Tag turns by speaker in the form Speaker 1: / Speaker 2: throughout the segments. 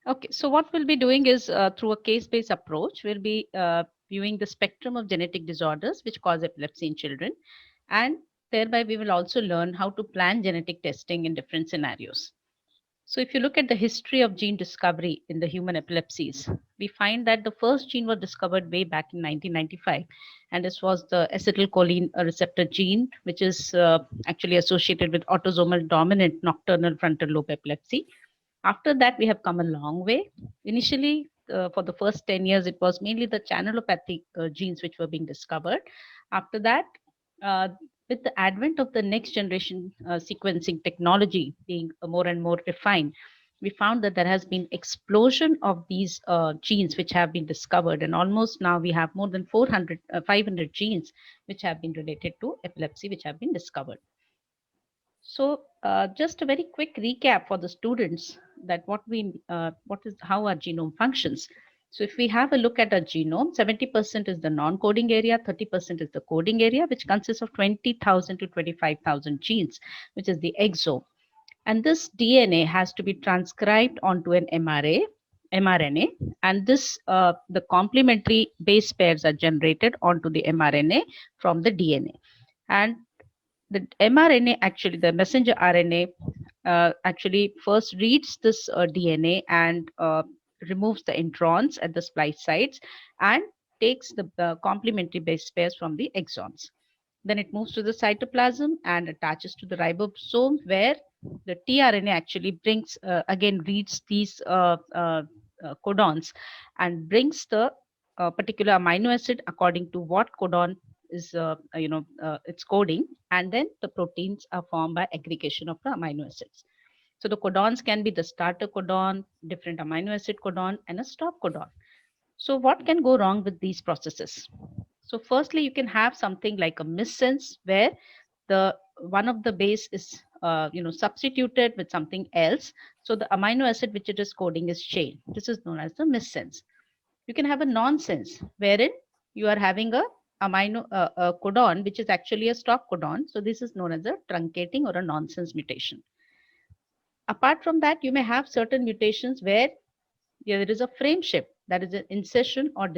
Speaker 1: Okay, so what we'll be doing is through a case-based approach, we'll be viewing the spectrum of genetic disorders which cause epilepsy in children, and thereby we will also learn how to plan genetic testing in different scenarios. So, if you look at the history of gene discovery in the human epilepsies, we find that the first gene was discovered way back in 1995, and this was the acetylcholine receptor gene, which is actually associated with autosomal dominant nocturnal frontal lobe epilepsy. After that, we have come a long way. Initially, for the first 10 years, it was mainly the channelopathic genes which were being discovered. After that, uh, with the advent of the next generation sequencing technology being more and more refined, we found that there has been explosion of these genes which have been discovered, and almost now we have more than 400 500 genes which have been related to epilepsy which have been discovered. So, just a very quick recap for the students that what is how our genome functions. So, if we have a look at our genome, 70% is the non-coding area, 30% is the coding area, which consists of 20,000 to 25,000 genes, which is the exome. And this DNA has to be transcribed onto an mRNA, and the complementary base pairs are generated onto the mRNA from the DNA. And the mRNA, actually, the messenger RNA, actually first reads this DNA and removes the introns at the splice sites and takes the complementary base pairs from the exons. Then it moves to the cytoplasm and attaches to the ribosome, where the tRNA actually again reads these codons and brings the particular amino acid according to what codon is its coding, and then the proteins are formed by aggregation of the amino acids. So the codons can be the starter codon, different amino acid codon, and a stop codon. So what can go wrong with these processes? So firstly, you can have something like a missense where the one of the base is substituted with something else. So the amino acid which it is coding is changed. This is known as the missense. You can have a nonsense wherein you are having a codon which is actually a stop codon. So this is known as a truncating or a nonsense mutation. Apart from that, you may have certain mutations where there is a frame shift, that is an insertion or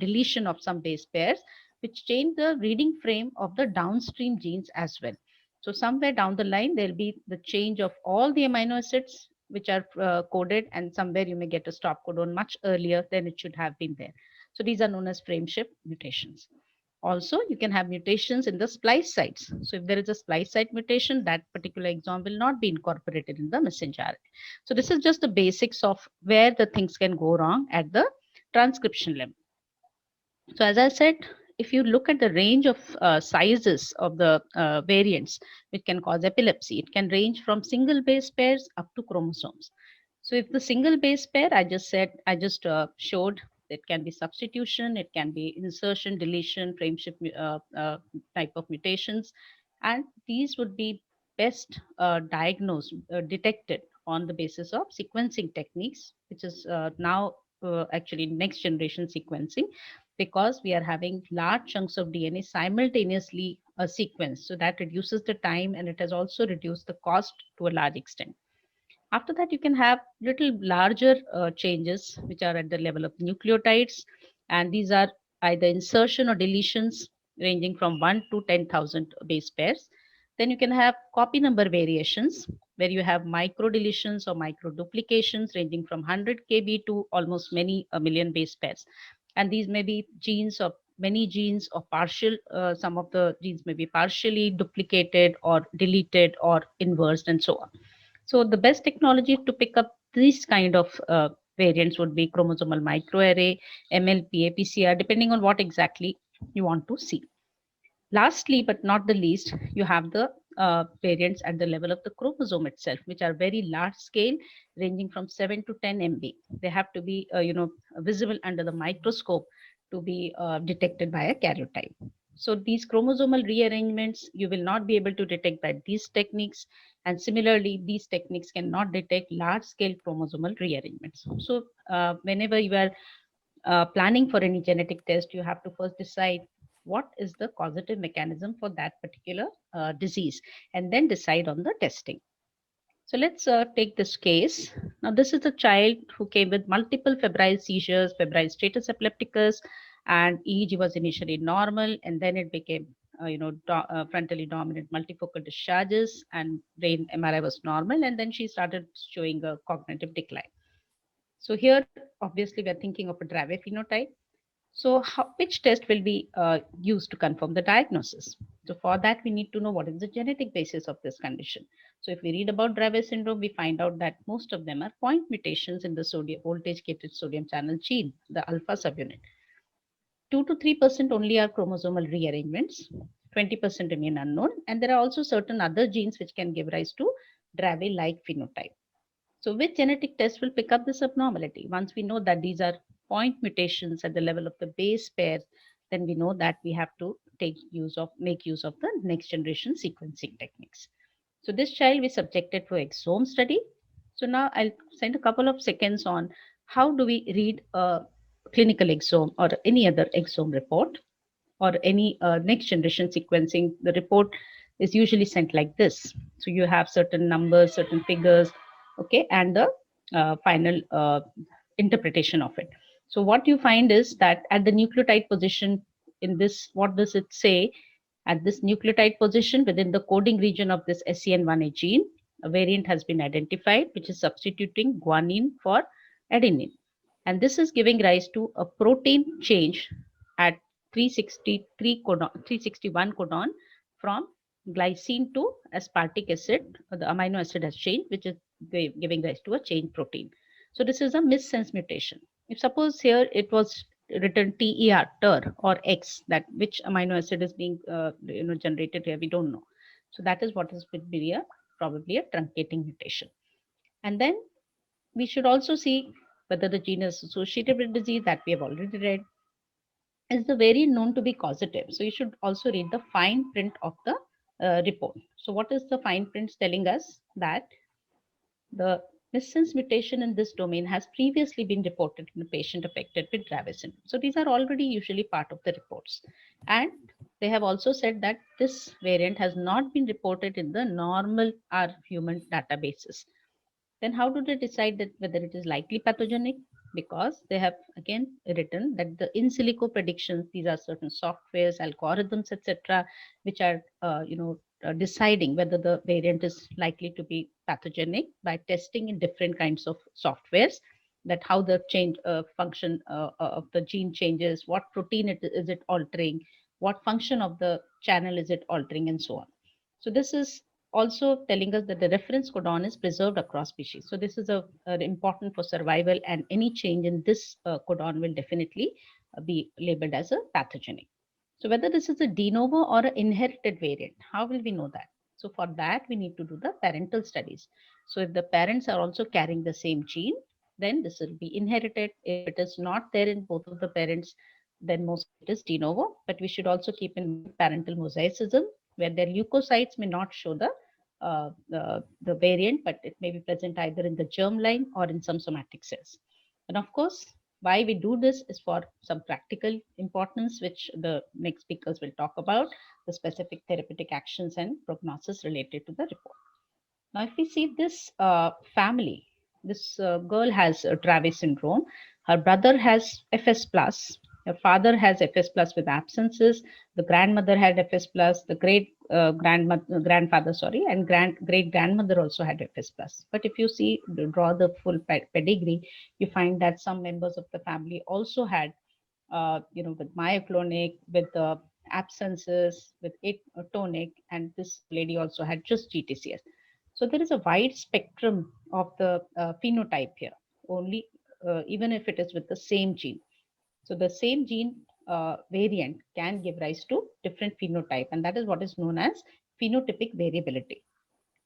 Speaker 1: deletion of some base pairs, which change the reading frame of the downstream genes as well. So somewhere down the line, there will be the change of all the amino acids which are coded, and somewhere you may get a stop codon much earlier than it should have been there. So these are known as frame shift mutations. Also, you can have mutations in the splice sites. So if there is a splice site mutation, that particular exon will not be incorporated in the messenger RNA. So this is just the basics of where the things can go wrong at the transcription level. So as I said, if you look at the range of sizes of the variants which can cause epilepsy, it can range from single base pairs up to chromosomes. So if the single base pair, I just showed, it can be substitution, it can be insertion, deletion, frameshift type of mutations, and these would be best diagnosed, detected on the basis of sequencing techniques, which is now actually next generation sequencing, because we are having large chunks of DNA simultaneously sequenced. So that reduces the time, and it has also reduced the cost to a large extent. After that, you can have little larger changes which are at the level of nucleotides, and these are either insertion or deletions ranging from 1 to 10,000 base pairs. Then you can have copy number variations where you have micro deletions or micro duplications ranging from 100 kb to almost many a million base pairs. And these may be genes or many genes or some of the genes may be partially duplicated or deleted or inversed and so on. So the best technology to pick up these kind of variants would be chromosomal microarray, MLP, APCR, depending on what exactly you want to see. Lastly, but not the least, you have the variants at the level of the chromosome itself, which are very large scale, ranging from 7 to 10 MB. They have to be, visible under the microscope to be detected by a karyotype. So these chromosomal rearrangements, you will not be able to detect by these techniques. And similarly, these techniques cannot detect large scale chromosomal rearrangements. So whenever you are planning for any genetic test, you have to first decide what is the causative mechanism for that particular disease, and then decide on the testing. So let's take this case. Now, this is a child who came with multiple febrile seizures, febrile status epilepticus, and EEG was initially normal, and then it became, frontally dominant multifocal discharges, and brain MRI was normal, and then she started showing a cognitive decline. So here, obviously, we are thinking of a Dravet phenotype. So, which test will be used to confirm the diagnosis? So, for that, we need to know what is the genetic basis of this condition. So, if we read about Dravet syndrome, we find out that most of them are point mutations in the sodium voltage gated sodium channel gene, the alpha subunit. 2 to 3% only are chromosomal rearrangements, 20% remain unknown, and there are also certain other genes which can give rise to Dravet like phenotype. So, which genetic test will pick up this abnormality? Once we know that these are point mutations at the level of the base pair, then we know that we have to make use of the next generation sequencing techniques. So, this child we subjected for exome study. So, now I'll spend a couple of seconds on how do we read a clinical exome or any other exome report or any next generation sequencing. The report is usually sent like this. So you have certain numbers, certain figures, okay, and the final interpretation of it. So what you find is that at the nucleotide position in this, what does it say? At this nucleotide position within the coding region of this SCN1A gene, a variant has been identified, which is substituting guanine for adenine. And this is giving rise to a protein change at 361 codon from glycine to aspartic acid. The amino acid has changed, which is giving rise to a change protein. So this is a missense mutation. If suppose here it was written TER or X, that which amino acid is being generated here, we don't know. So that is what is would be probably a truncating mutation. And then we should also see whether the gene is associated with disease, that we have already read. Is the variant known to be causative? So you should also read the fine print of the report. So what is the fine print telling us? That the missense mutation in this domain has previously been reported in a patient affected with Dravet syndrome. So these are already usually part of the reports. And they have also said that this variant has not been reported in the normal or human databases. Then how do they decide that whether it is likely pathogenic? Because they have again written that the in silico predictions, these are certain softwares, algorithms, etc., which are deciding whether the variant is likely to be pathogenic by testing in different kinds of softwares, that how the change function of the gene changes, what protein is it altering, what function of the channel is it altering, and so on. So this is also telling us that the reference codon is preserved across species. So this is important for survival, and any change in this codon will definitely be labeled as a pathogenic. So whether this is a de novo or an inherited variant, how will we know that? So for that, we need to do the parental studies. So if the parents are also carrying the same gene, then this will be inherited. If it is not there in both of the parents, then mostly it is de novo. But we should also keep in mind parental mosaicism, where their leukocytes may not show the variant, but it may be present either in the germline or in some somatic cells. And of course, why we do this is for some practical importance, which the next speakers will talk about, the specific therapeutic actions and prognosis related to the report. Now, if we see this family, this girl has Dravet syndrome. Her brother has FS plus. Her father has FS plus with absences. The grandmother had FS plus. The grandfather, sorry, and great grandmother also had FS plus. But if you see, draw the full pedigree, you find that some members of the family also had, with myoclonic, with absences, with atonic, and this lady also had just GTCS. So there is a wide spectrum of the phenotype here, only even if it is with the same gene. So the same gene variant can give rise to different phenotype, and that is what is known as phenotypic variability.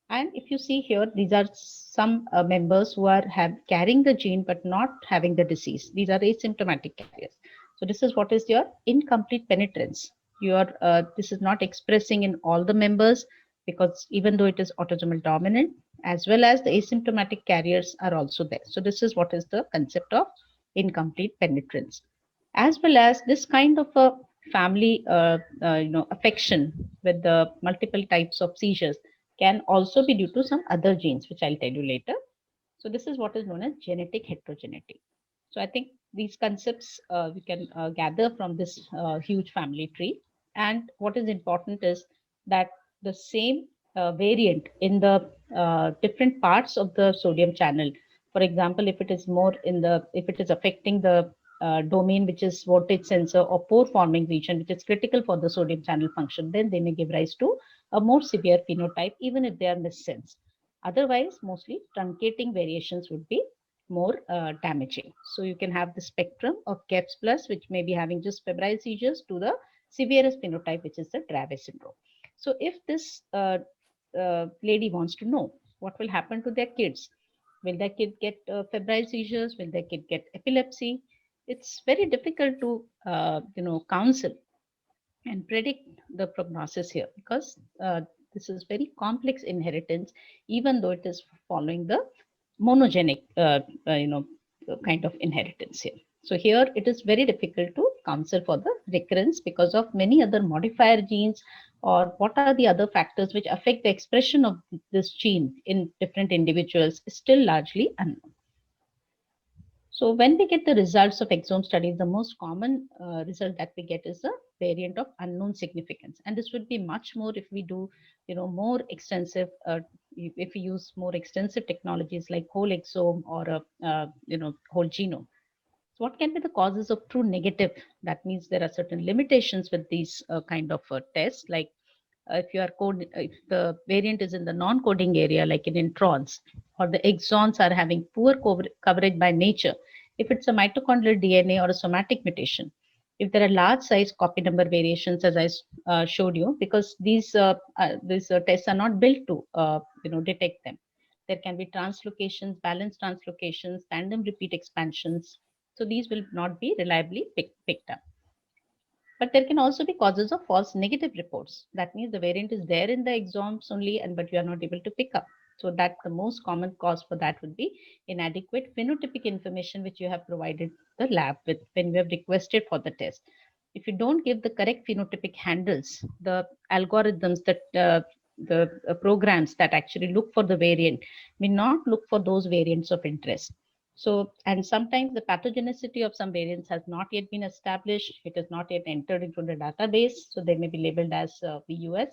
Speaker 1: And if you see here, these are some members who are carrying the gene but not having the disease. These are asymptomatic carriers. So this is what is your incomplete penetrance. This is not expressing in all the members, because even though it is autosomal dominant, as well as the asymptomatic carriers are also there. So this is what is the concept of incomplete penetrance, as well as this kind of a family affection with the multiple types of seizures can also be due to some other genes, which I'll tell you later. So this is what is known as genetic heterogeneity. So I think these concepts we can gather from this huge family tree. And what is important is that the same variant in the different parts of the sodium channel. For example, if it is more in the, if it is affecting the domain which is voltage sensor or pore forming region, which is critical for the sodium channel function, then they may give rise to a more severe phenotype, even if they are missensed. Otherwise, mostly truncating variations would be more damaging. So you can have the spectrum of KEPS plus, which may be having just febrile seizures, to the severest phenotype, which is the Dravet syndrome. So if this lady wants to know what will happen to their kids, will their kid get febrile seizures? Will their kid get epilepsy? It's very difficult to counsel and predict the prognosis here, because this is very complex inheritance, even though it is following the monogenic kind of inheritance here. So here it is very difficult to counsel for the recurrence because of many other modifier genes, or what are the other factors which affect the expression of this gene in different individuals is still largely unknown. So when we get the results of exome studies, the most common result that we get is a variant of unknown significance. And this would be much more if we do, more extensive, if we use more extensive technologies like whole exome or a, whole genome. So what can be the causes of true negative? That means there are certain limitations with these kind of tests, like if you are if the variant is in the non-coding area, like in introns, or the exons are having poor coverage by nature, if it's a mitochondrial DNA or a somatic mutation, if there are large size copy number variations, as I showed you, because these tests are not built to detect them. There can be translocations, balanced translocations, tandem repeat expansions. So these will not be reliably picked up. But there can also be causes of false negative reports. That means the variant is there in the exomes only, and but you are not able to pick up. So that the most common cause for that would be inadequate phenotypic information which you have provided the lab with when you have requested for the test. If you don't give the correct phenotypic handles, the algorithms that the programs that actually look for the variant may not look for those variants of interest. So, and sometimes the pathogenicity of some variants has not yet been established. It is not yet entered into the database. So they may be labeled as VUS.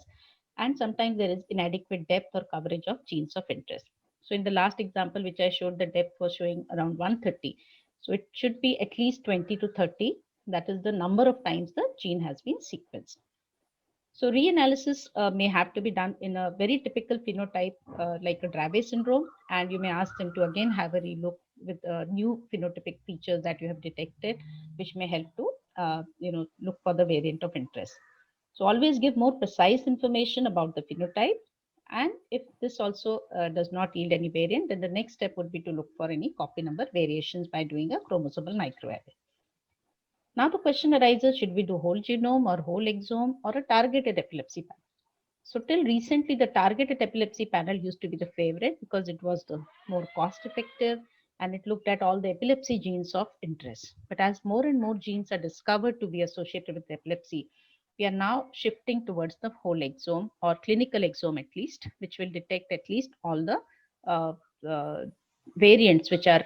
Speaker 1: And sometimes there is inadequate depth or coverage of genes of interest. So in the last example, which I showed, the depth was showing around 130. So it should be at least 20 to 30. That is the number of times the gene has been sequenced. So reanalysis may have to be done in a very typical phenotype like a Dravet syndrome, and you may ask them to again have a relook with new phenotypic features that you have detected, which may help to look for the variant of interest. So always give more precise information about the phenotype. And if this also does not yield any variant, then the next step would be to look for any copy number variations by doing a chromosomal microarray. Now the question arises, should we do whole genome or whole exome or a targeted epilepsy panel? So till recently, the targeted epilepsy panel used to be the favorite because it was the more cost effective and it looked at all the epilepsy genes of interest. But as more and more genes are discovered to be associated with epilepsy, we are now shifting towards the whole exome or clinical exome at least, which will detect at least all the uh, uh, variants which are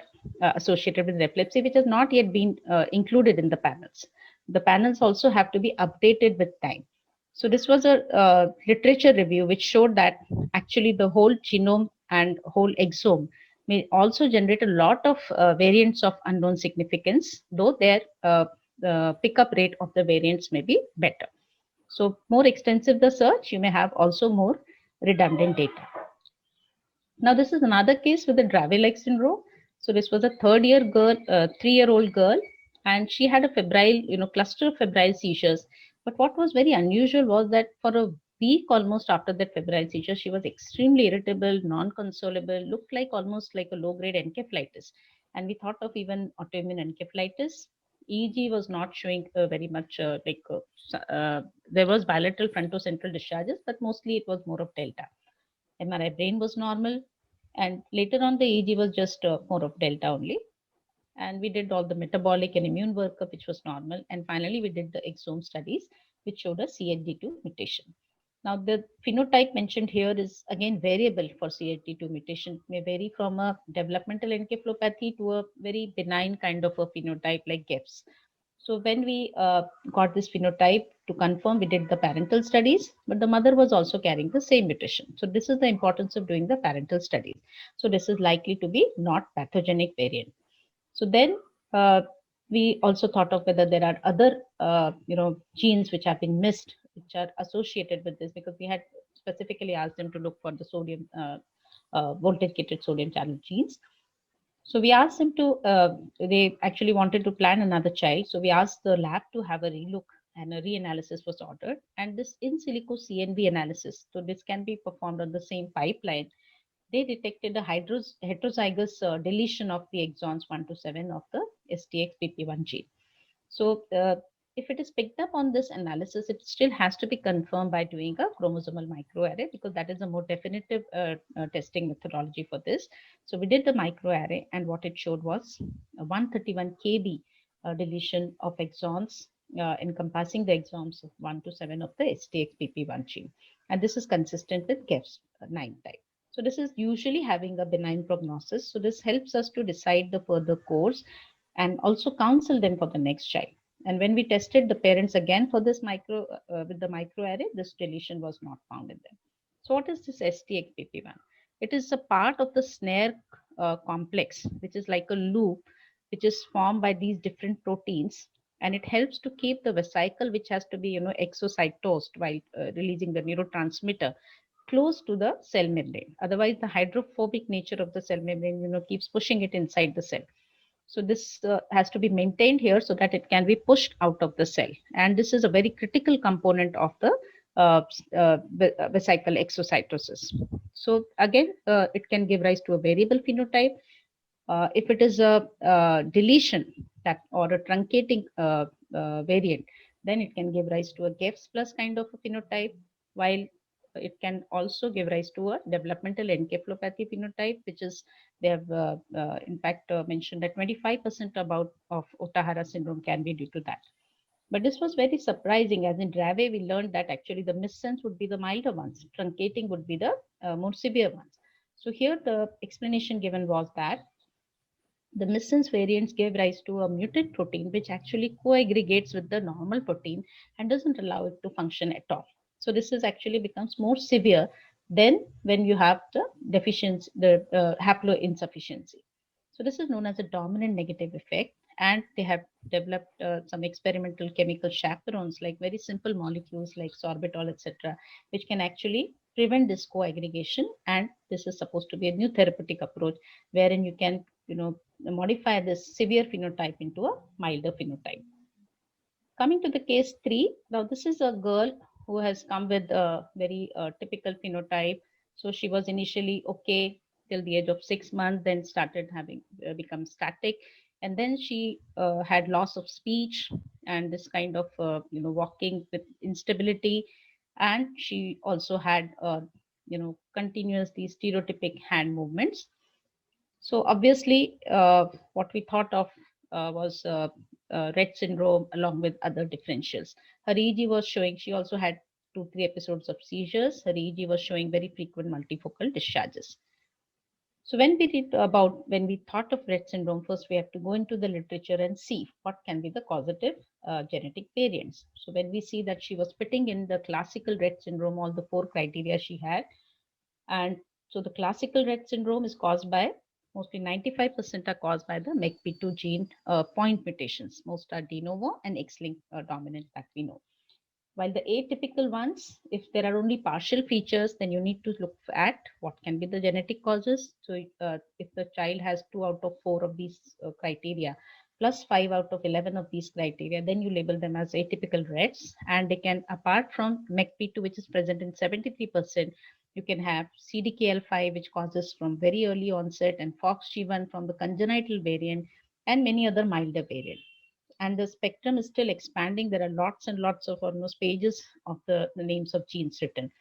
Speaker 1: associated with epilepsy, which has not yet been included in the panels. The panels also have to be updated with time. So this was a literature review which showed that actually the whole genome and whole exome may also generate a lot of variants of unknown significance, though their the pickup rate of the variants may be better. So more extensive the search, you may have also more redundant data. Now, this is another case with the Dravet-like syndrome. So this was a third-year girl, 3-year-old girl, and she had a febrile, cluster of febrile seizures. But what was very unusual was that for a week almost after that febrile seizure, she was extremely irritable, non-consolable, looked like almost like a low-grade encephalitis. And we thought of even autoimmune encephalitis. EEG was not showing very much there was bilateral frontocentral discharges, but mostly it was more of delta. MRI brain was normal, and later on the EEG was just more of delta only. And we did all the metabolic and immune workup, which was normal. And finally, we did the exome studies, which showed a CHD2 mutation. Now, the phenotype mentioned here is again variable for CAT2 mutation. It may vary from a developmental encephalopathy to a very benign kind of a phenotype like GEPS. So when we got this phenotype to confirm, we did the parental studies, but the mother was also carrying the same mutation. So this is the importance of doing the parental studies. So this is likely to be not pathogenic variant. So then uh, we also thought of whether there are other, genes which have been missed, which are associated with this, because we had specifically asked them to look for the sodium, voltage gated sodium channel genes. So we asked them to, they actually wanted to plan another child. So we asked the lab to have a relook and a reanalysis was ordered. And this in silico CNV analysis, so this can be performed on the same pipeline. They detected a heterozygous deletion of the exons 1 to 7 of the STXBP1 gene. So, if it is picked up on this analysis, it still has to be confirmed by doing a chromosomal microarray because that is a more definitive testing methodology for this. So, we did the microarray, and what it showed was a 131 kb deletion of exons encompassing the exons of 1 to 7 of the STXBP1 gene. And this is consistent with GEPS9 type. So, this is usually having a benign prognosis. So, this helps us to decide the further course and also counsel them for the next child. And when we tested the parents again for this with the microarray, this deletion was not found in them. So what is this STXBP1? It is a part of the snare complex, which is like a loop, which is formed by these different proteins, and it helps to keep the vesicle, which has to be exocytosed while releasing the neurotransmitter, close to the cell membrane. Otherwise, the hydrophobic nature of the cell membrane, keeps pushing it inside the cell. So this has to be maintained here so that it can be pushed out of the cell. And this is a very critical component of the vesicle exocytosis. So again, it can give rise to a variable phenotype. If it is a deletion that or a truncating variant, then it can give rise to a GEFS plus kind of a phenotype, while it can also give rise to a developmental encephalopathy phenotype, which is they have in fact mentioned that 25% about of Otahara syndrome can be due to that. But this was very surprising, as in Dravet, we learned that actually the missense would be the milder ones, truncating would be the more severe ones. So here the explanation given was that the missense variants gave rise to a mutant protein which actually co-aggregates with the normal protein and doesn't allow it to function at all. So this is actually becomes more severe than when you have the deficiency, the haploinsufficiency. So this is known as a dominant negative effect, and they have developed some experimental chemical chaperones like very simple molecules like sorbitol, etc., which can actually prevent this co-aggregation. And this is supposed to be a new therapeutic approach wherein you can, modify this severe phenotype into a milder phenotype. Coming to the case 3, now this is a girl who has come with a very typical phenotype. So she was initially okay till the age of 6 months, then started having become static, and then she had loss of speech and this kind of walking with instability, and she also had continuous these stereotypic hand movements. So obviously, what we thought of was Rett syndrome along with other differentials. Her EEG was showing she also had 2-3 episodes of seizures. Her EEG was showing very frequent multifocal discharges. So when we thought of Rett syndrome, first we have to go into the literature and see what can be the causative genetic variants. So when we see that she was fitting in the classical Rett syndrome, all the 4 criteria she had, and so the classical Rett syndrome is caused by mostly 95% are caused by the MECP2 gene point mutations. Most are de novo and X-linked dominant that we know. While the atypical ones, if there are only partial features, then you need to look at what can be the genetic causes. So if the child has 2 out of 4 of these criteria, plus 5 out of 11 of these criteria, then you label them as atypical Retts. And they can, apart from MECP2, which is present in 73%, you can have CDKL5, which causes from very early onset, and FOXG1 from the congenital variant, and many other milder variants. And the spectrum is still expanding. There are lots and lots of almost pages of the names of genes written.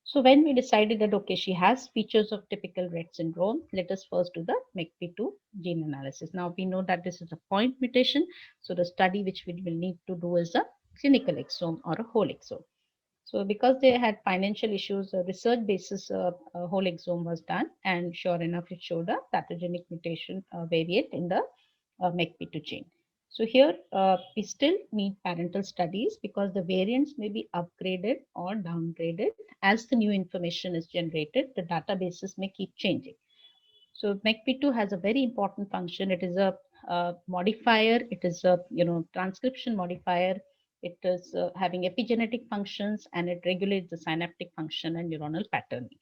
Speaker 1: So when we decided that, okay, she has features of typical Rett syndrome, let us first do the MECP2 gene analysis. Now we know that this is a point mutation. So the study which we will need to do is a clinical exome or a whole exome. So because they had financial issues, a research basis whole exome was done, and sure enough, it showed a pathogenic mutation variant in the MECP2 gene. So here we still need parental studies because the variants may be upgraded or downgraded as the new information is generated. The databases may keep changing. So MECP2 has a very important function. It is a modifier. It is a transcription modifier. It is having epigenetic functions, and it regulates the synaptic function and neuronal patterning.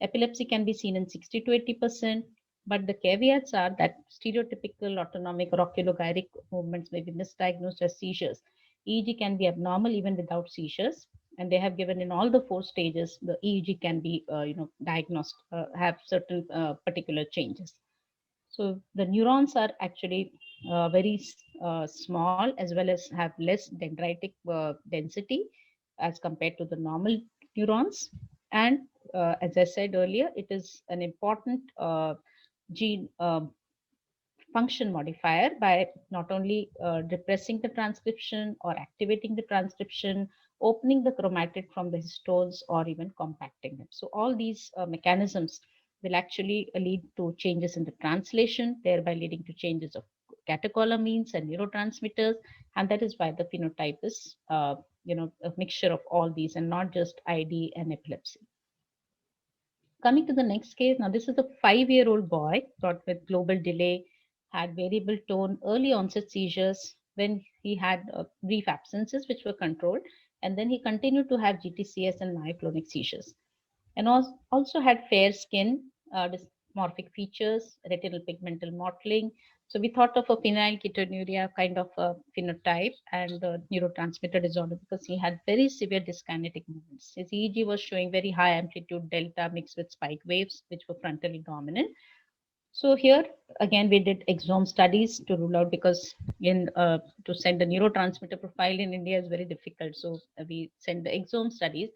Speaker 1: Epilepsy can be seen in 60 to 80%, but the caveats are that stereotypical autonomic or oculogyric movements may be misdiagnosed as seizures. EEG can be abnormal even without seizures, and they have given in all the four stages the EEG can be diagnosed, have certain particular changes. So the neurons are actually very small, as well as have less dendritic density as compared to the normal neurons. And as I said earlier, it is an important gene function modifier by not only depressing the transcription or activating the transcription, opening the chromatid from the histones, or even compacting them. So all these mechanisms will actually lead to changes in the translation, thereby leading to changes of catecholamines and neurotransmitters. And that is why the phenotype is, a mixture of all these and not just ID and epilepsy. Coming to the next case, now this is a 5-year-old boy brought with global delay, had variable tone, early onset seizures when he had brief absences which were controlled, and then he continued to have GTCS and myoclonic seizures, and also had fair skin, dysmorphic features, retinal pigmental mottling. So we thought of a phenylketonuria kind of a phenotype and a neurotransmitter disorder because he had very severe dyskinetic movements. His EEG was showing very high amplitude delta mixed with spike waves, which were frontally dominant. So here again we did exome studies to rule out, because in to send a neurotransmitter profile in India is very difficult. So we sent the exome studies,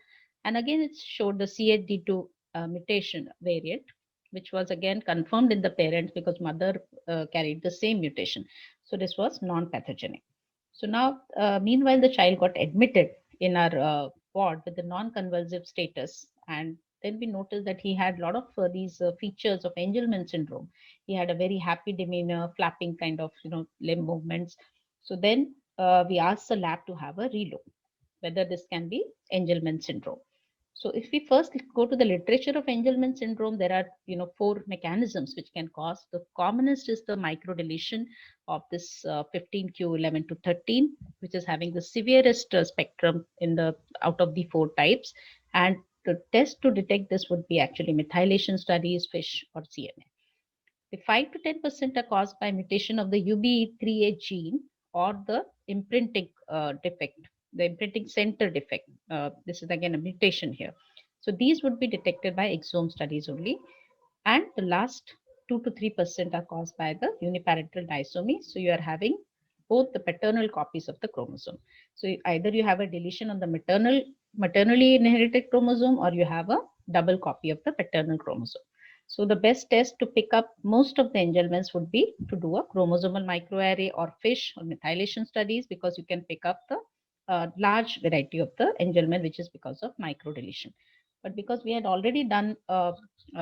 Speaker 1: and again it showed the CHD2 mutation variant, which was again confirmed in the parents because mother carried the same mutation. So this was non-pathogenic. So now, meanwhile, the child got admitted in our ward with the non-convulsive status, and then we noticed that he had a lot of these features of Angelman syndrome. He had a very happy demeanor, flapping kind of limb movements. So then we asked the lab to have a relook whether this can be Angelman syndrome. So if we first go to the literature of Angelman syndrome, there are four mechanisms which can cause. The commonest is the microdeletion of this 15q11 to 13, which is having the severest spectrum in the out of the four types. And the test to detect this would be actually methylation studies, FISH or CMA. The 5 to 10% are caused by mutation of the UBE3A gene or the imprinting defect, the imprinting center defect. This is again a mutation here. So these would be detected by exome studies only. And the last 2 to 3% are caused by the uniparental disomy. So you are having both the paternal copies of the chromosome. So either you have a deletion on the maternally inherited chromosome, or you have a double copy of the paternal chromosome. So the best test to pick up most of the Angelmans would be to do a chromosomal microarray or FISH or methylation studies, because you can pick up the large variety of the Angelman, which is because of microdeletion. But because we had already done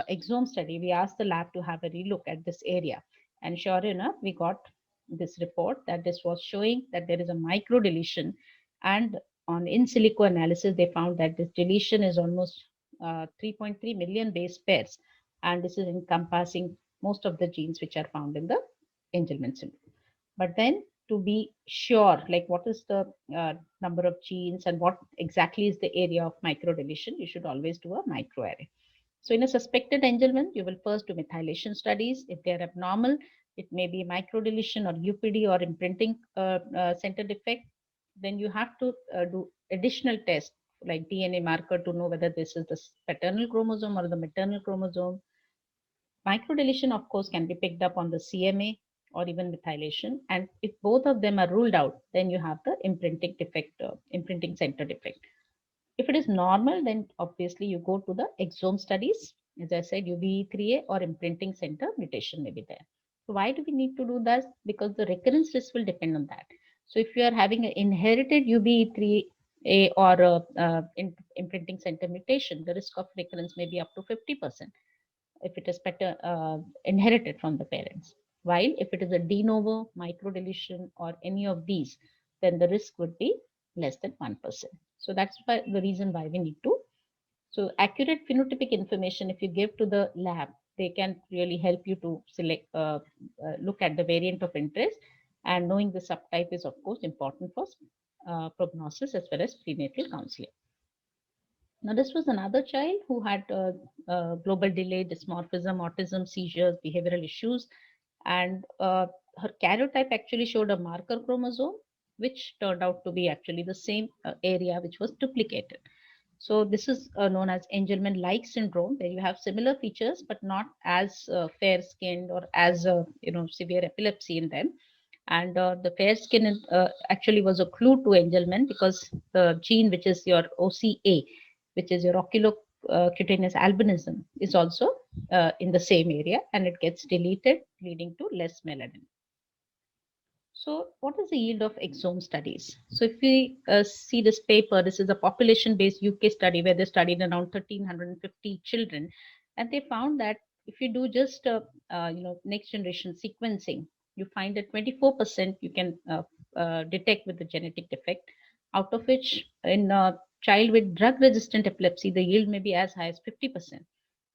Speaker 1: exome study, we asked the lab to have a relook at this area. And sure enough, we got this report that this was showing that there is a microdeletion. And on in silico analysis, they found that this deletion is almost 3.3 million base pairs. And this is encompassing most of the genes which are found in the Angelman syndrome. But then to be sure, like what is the number of genes and what exactly is the area of microdeletion, you should always do a microarray. So in a suspected Angelman, you will first do methylation studies. If they are abnormal, it may be microdeletion or UPD or imprinting center defect. Then you have to do additional tests like DNA marker to know whether this is the paternal chromosome or the maternal chromosome. Microdeletion, of course, can be picked up on the CMA or even methylation. And if both of them are ruled out, then you have the imprinting defect, imprinting center defect. If it is normal, then obviously you go to the exome studies. As I said, UBE3A or imprinting center mutation may be there. So why do we need to do that? Because the recurrence risk will depend on that. So if you are having an inherited UBE3 imprinting center mutation, the risk of recurrence may be up to 50% if it is better inherited from the parents. While if it is a de novo, microdeletion, or any of these, then the risk would be less than 1%. So that's why the reason why we need to. So accurate phenotypic information, if you give to the lab, they can really help you to select, look at the variant of interest, and knowing the subtype is of course important for prognosis as well as prenatal counseling. Now, this was another child who had global delay, dysmorphism, autism, seizures, behavioral issues, and her karyotype actually showed a marker chromosome, which turned out to be actually the same area which was duplicated. So this is known as Angelman-like syndrome, where you have similar features but not as fair-skinned or as severe epilepsy in them. And the fair skin actually was a clue to Angelman, because the gene which is your OCA, which is your oculocutaneous albinism, is also in the same area, and it gets deleted, leading to less melanin. So what is the yield of exome studies? So if we see this paper, this is a population-based UK study where they studied around 1,350 children, and they found that if you do just next generation sequencing, you find that 24% you can detect with the genetic defect, out of which in a child with drug-resistant epilepsy, the yield may be as high as 50%.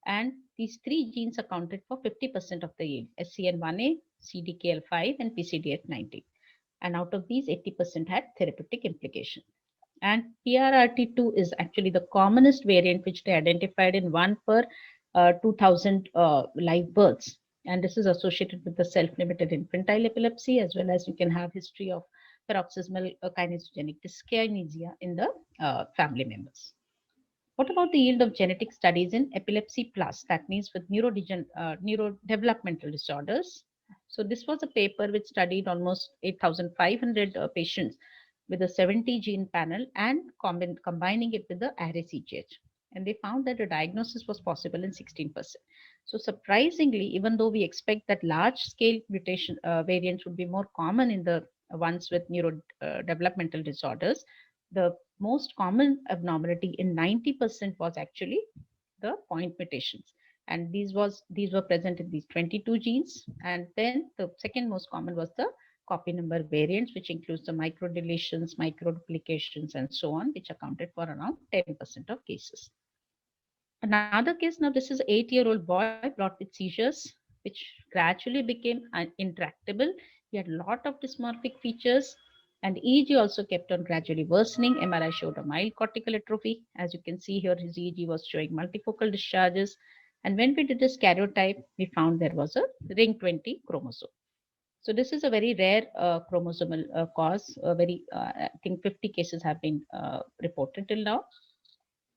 Speaker 1: And these three genes accounted for 50% of the yield: SCN1A, CDKL5, and PCDH19. And out of these, 80% had therapeutic implication. And PRRT2 is actually the commonest variant, which they identified in 1 per 2000 live births. And this is associated with the self-limited infantile epilepsy, as well as you can have history of paroxysmal kinesiogenic dyskinesia in the family members. What about the yield of genetic studies in epilepsy plus, that means with neurodevelopmental disorders? So this was a paper which studied almost 8,500 patients with a 70 gene panel and combining it with the ARIA-CGH. And they found that the diagnosis was possible in 16%. So surprisingly, even though we expect that large scale mutation variants would be more common in the ones with neurodevelopmental disorders, the most common abnormality in 90% was actually the point mutations, and these were present in these 22 genes. And then the second most common was the copy number variants, which includes the microdeletions, microduplications, and so on, which accounted for around 10% of cases. Another case, now this is an 8-year-old boy brought with seizures, which gradually became intractable. He had a lot of dysmorphic features, and EEG also kept on gradually worsening. MRI showed a mild cortical atrophy. As you can see here, his EEG was showing multifocal discharges. And when we did this karyotype, we found there was a ring 20 chromosome. So this is a very rare chromosomal cause. I think 50 cases have been reported till now.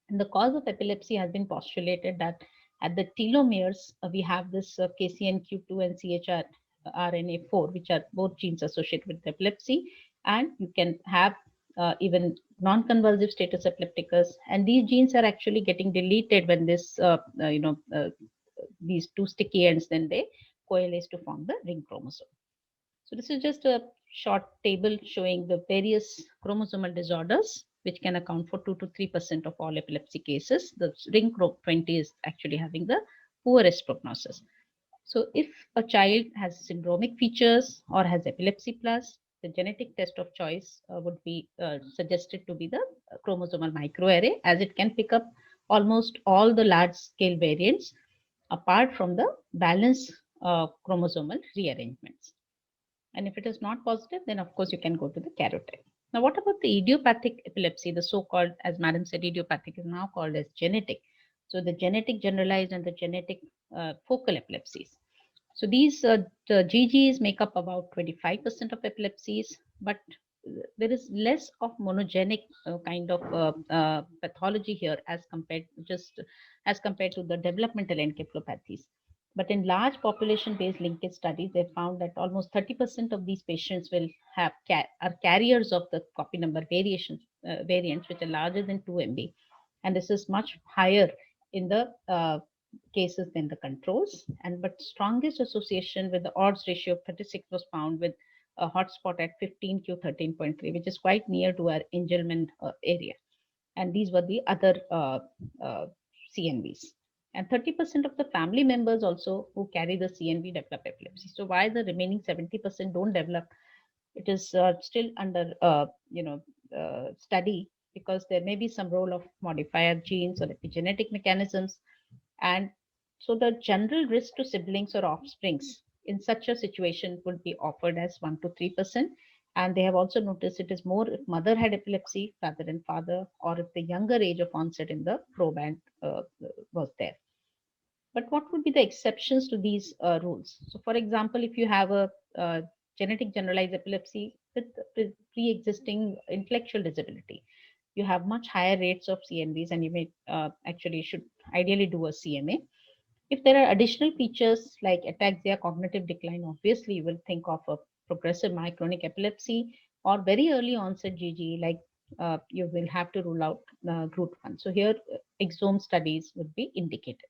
Speaker 1: And the cause of epilepsy has been postulated that at the telomeres, we have this KCNQ2 and CHRNA4, which are both genes associated with epilepsy. And you can have even non-convulsive status epilepticus. And these genes are actually getting deleted when these two sticky ends, then they coalesce to form the ring chromosome. So this is just a short table showing the various chromosomal disorders which can account for 2 to 3% of all epilepsy cases. The ring 20 is actually having the poorest prognosis. So if a child has syndromic features or has epilepsy plus, the genetic test of choice would be suggested to be the chromosomal microarray, as it can pick up almost all the large scale variants apart from the balanced chromosomal rearrangements. And if it is not positive, then of course you can go to the karyotype. Now, what about the idiopathic epilepsy? The so-called, as Madam said, idiopathic is now called as genetic. So the genetic generalized and the genetic focal epilepsies. So these the GGs make up about 25% of epilepsies, but there is less of monogenic kind of pathology here as compared to the developmental encephalopathies. But in large population-based linkage studies, they found that almost 30% of these patients will have are carriers of the copy number variants which are larger than 2 MB, and this is much higher in the cases than the controls. And but strongest association with the odds ratio of 36 was found with a hotspot at 15q13.3, which is quite near to our Angelman area. And these were the other uh, CNVs. And 30% of the family members also who carry the CNV develop epilepsy. So why the remaining 70% don't develop? It is still under study, because there may be some role of modifier genes or epigenetic mechanisms. And so the general risk to siblings or offsprings in such a situation would be offered as 1 to 3%. And they have also noticed it is more if mother had epilepsy rather than father, or if the younger age of onset in the proband was there. But what would be the exceptions to these rules? So, for example, if you have a genetic generalized epilepsy with pre-existing intellectual disability, you have much higher rates of CNVs, and you may actually should ideally do a CMA. If there are additional features like ataxia, cognitive decline, obviously you will think of a progressive myoclonic epilepsy or very early onset GG, like you will have to rule out GRUT1. So here, exome studies would be indicated.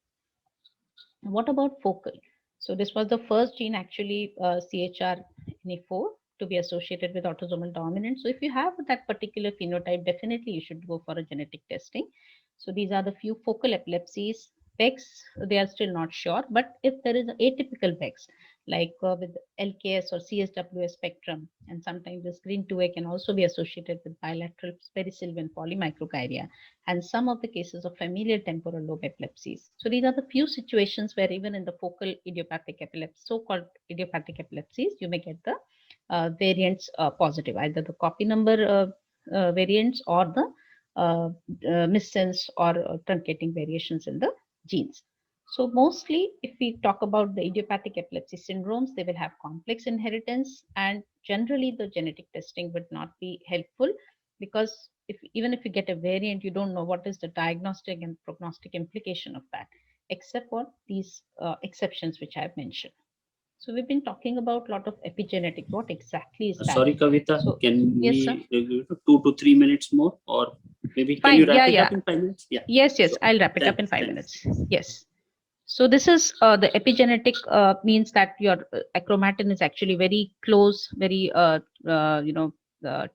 Speaker 1: What about focal? So this was the first gene actually, CHRNE4, to be associated with autosomal dominant. So if you have that particular phenotype, definitely you should go for a genetic testing. So these are the few focal epilepsies. PEGs, they are still not sure, but if there is atypical PEGs, like with LKS or CSWS spectrum, and sometimes this green 2A can also be associated with bilateral perisylvian polymicrogyria, and some of the cases of familial temporal lobe epilepsies. So these are the few situations where even in the focal idiopathic epilepsy, so-called idiopathic epilepsies, you may get the variants positive, either the copy number variants or the missense or truncating variations in the genes. So mostly, if we talk about the idiopathic epilepsy syndromes, they will have complex inheritance, and generally the genetic testing would not be helpful, because even if you get a variant, you don't know what is the diagnostic and prognostic implication of that, except for these exceptions which I have mentioned. So we've been talking about a lot of epigenetics. What exactly is that?
Speaker 2: Sorry, Kavita,
Speaker 1: So,
Speaker 2: can
Speaker 1: yes, sir.
Speaker 2: we 2 to 3 minutes more, or maybe can
Speaker 1: Fine.
Speaker 2: you wrap
Speaker 1: Yeah,
Speaker 2: it up
Speaker 1: yeah.
Speaker 2: in 5 minutes? Yeah.
Speaker 1: Yes, yes.
Speaker 2: So,
Speaker 1: I'll wrap it up in
Speaker 2: thanks,
Speaker 1: five
Speaker 2: thanks.
Speaker 1: minutes. Yes. So this is the epigenetic means that your achromatin is actually very close, very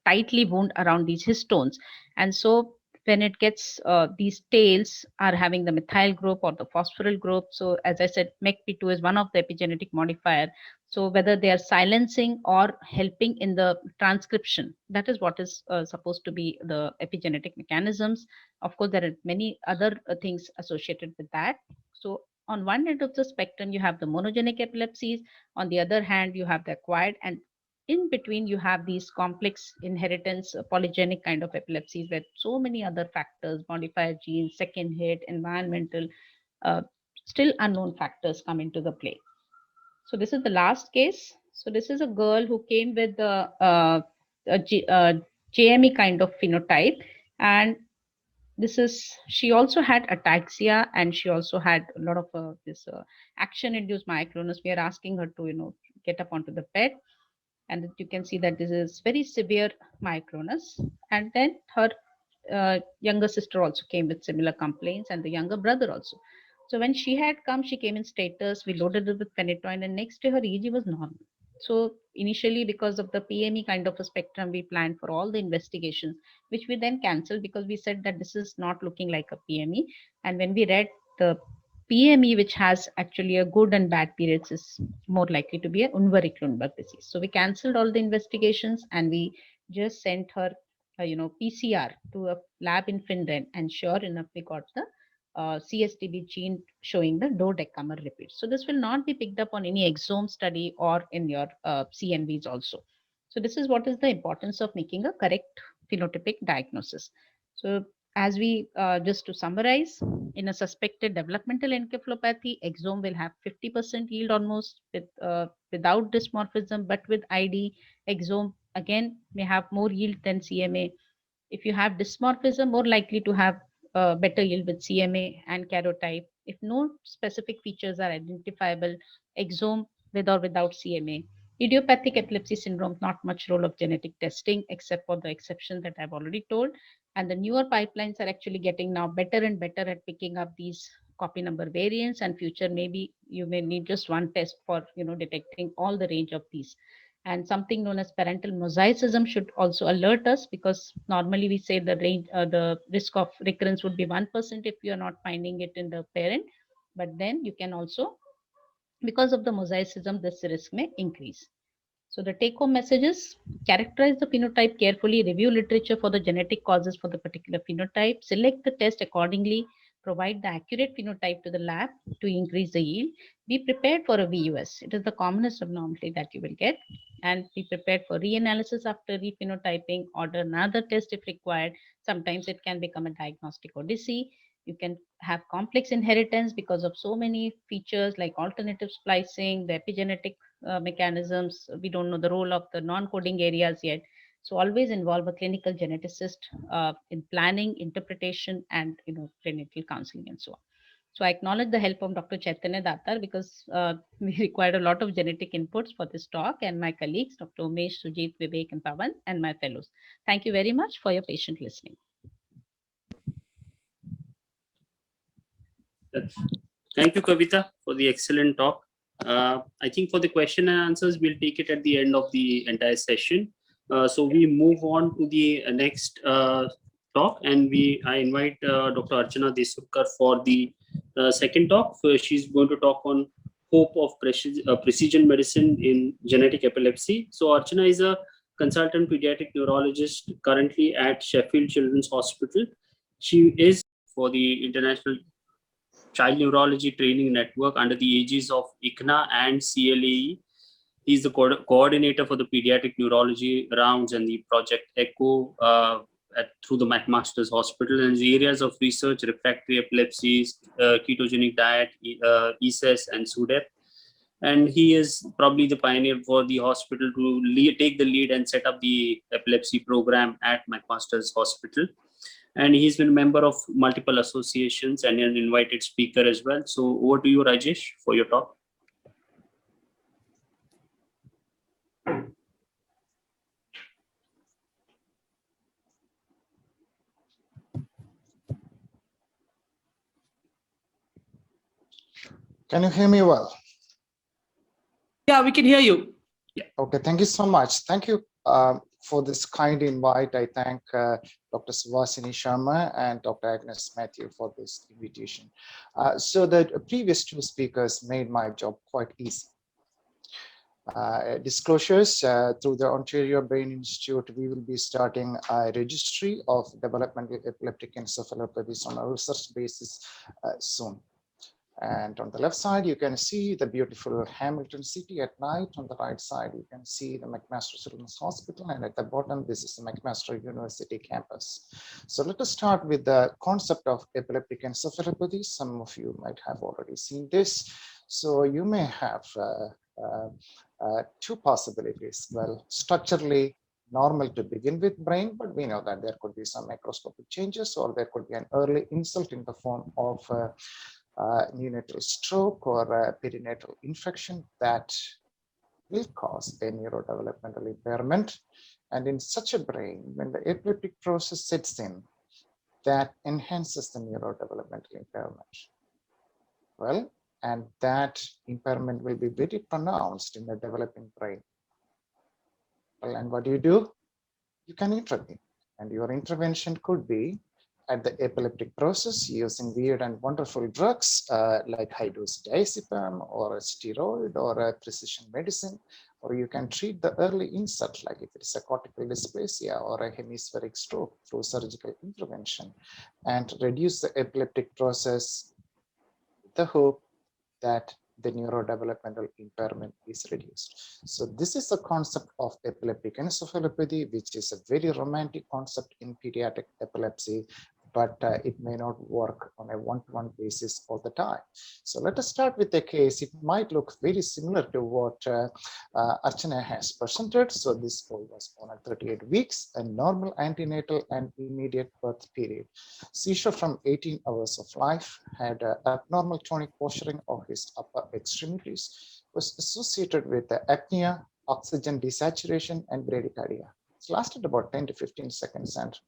Speaker 1: tightly wound around these histones, and so when it gets these tails are having the methyl group or the phosphoryl group. So as I said, MECP2 is one of the epigenetic modifier. So whether they are silencing or helping in the transcription, that is what is supposed to be the epigenetic mechanisms. Of course, there are many other things associated with that. So on one end of the spectrum, you have the monogenic epilepsies. On the other hand, you have the acquired, and in between, you have these complex inheritance, polygenic kind of epilepsies, where so many other factors, modifier genes, second hit, environmental, uh, still unknown factors come into the play. So this is the last case. So this is a girl who came with the JME kind of phenotype, and this is, she also had ataxia, and she also had a lot of this action induced myoclonus. We are asking her to get up onto the bed, and you can see that this is very severe myoclonus. And then her younger sister also came with similar complaints, and the younger brother also. So when she had come, she came in status. We loaded her with phenytoin, and next day her EG was normal. So initially, because of the PME kind of a spectrum, we planned for all the investigations, which we then canceled because we said that this is not looking like a PME. And when we read the PME, which has actually a good and bad periods, is more likely to be a Unverricht-Lundberg disease. So we canceled all the investigations, and we just sent her, PCR to a lab in Finland, and sure enough, we got the CSTB gene showing the dodecamer repeat. So this will not be picked up on any exome study or in your CNVs also. So this is what is the importance of making a correct phenotypic diagnosis. So as we just to summarize, in a suspected developmental encephalopathy, exome will have 50% yield almost without dysmorphism, but with ID, exome again may have more yield than CMA. If you have dysmorphism, more likely to have better yield with CMA and karyotype. If no specific features are identifiable, exome with or without CMA. Idiopathic epilepsy syndrome, not much role of genetic testing, except for the exception that I've already told. And the newer pipelines are actually getting now better and better at picking up these copy number variants, and future maybe you may need just one test for detecting all the range of these. And something known as parental mosaicism should also alert us, because normally we say the risk of recurrence would be 1% if you are not finding it in the parent, but then you can also, because of the mosaicism, this risk may increase. So the take home messages: characterize the phenotype carefully, review literature for the genetic causes for the particular phenotype, select the test accordingly, provide the accurate phenotype to the lab to increase the yield, be prepared for a VUS. It is the commonest abnormality that you will get, and be prepared for reanalysis after rephenotyping, order another test if required. Sometimes it can become a diagnostic odyssey. You can have complex inheritance because of so many features like alternative splicing, the epigenetic mechanisms. We don't know the role of the non-coding areas yet. So always involve a clinical geneticist in planning, interpretation, and prenatal counseling and so on. So I acknowledge the help of Dr. Chaitanya Datar, because we required a lot of genetic inputs for this talk, and my colleagues, Dr. Umesh, Sujit, Vivek, and Pavan, and my fellows. Thank you very much for your patient listening.
Speaker 2: Thank you, Kavita, for the excellent talk. I think for the question and answers, we'll take it at the end of the entire session. So we move on to the next talk, and I invite Dr. Archana Desukar for the second talk. She's going to talk on hope of precision medicine in genetic epilepsy. So Archana is a consultant pediatric neurologist currently at Sheffield Children's Hospital. She is for the International Child Neurology Training Network under the aegis of ICNA and CLAE. He's the coordinator for the pediatric neurology rounds and the Project ECHO through the McMaster's Hospital. And the areas of research: refractory epilepsies, ketogenic diet, ESES, and SUDEP. And he is probably the pioneer for the hospital to take the lead and set up the epilepsy program at McMaster's Hospital. And he's been a member of multiple associations and an invited speaker as well. So over to you, Rajesh, for your talk.
Speaker 3: Can you hear me well?
Speaker 2: Yeah, we can hear you.
Speaker 3: Yeah. Okay, thank you so much. Thank you for this kind invite. I thank Dr. Suhasini Sharma and Dr. Agnes Matthew for this invitation. So the previous two speakers made my job quite easy. Disclosures: through the Ontario Brain Institute, we will be starting a registry of developmental epileptic encephalopathies on a research basis soon. And on the left side, you can see the beautiful Hamilton City at night. On the right side, you can see the McMaster Children's Hospital. And at the bottom, this is the McMaster University campus. So let us start with the concept of epileptic encephalopathy. Some of you might have already seen this. So you may have two possibilities. Well, structurally normal to begin with brain, but we know that there could be some macroscopic changes, or there could be an early insult in the form of neonatal stroke or perinatal infection that will cause a neurodevelopmental impairment. And in such a brain, when the epileptic process sets in, that enhances the neurodevelopmental impairment. Well, and that impairment will be very pronounced in the developing brain. Well, and what do? You can intervene, and your intervention could be at the epileptic process using weird and wonderful drugs like high-dose diazepam or a steroid or a precision medicine, or you can treat the early insult, like if it's a cortical dysplasia or a hemispheric stroke, through surgical intervention, and reduce the epileptic process with the hope that the neurodevelopmental impairment is reduced. So this is the concept of epileptic encephalopathy, which is a very romantic concept in pediatric epilepsy, but it may not work on a one-to-one basis all the time. So let us start with a case. It might look very similar to what Archana has presented. So this boy was born at 38 weeks, a normal antenatal and immediate birth period. Seizure from 18 hours of life, had abnormal tonic posturing of his upper extremities, was associated with apnea, oxygen desaturation, and bradycardia. It lasted about 10 to 15 seconds and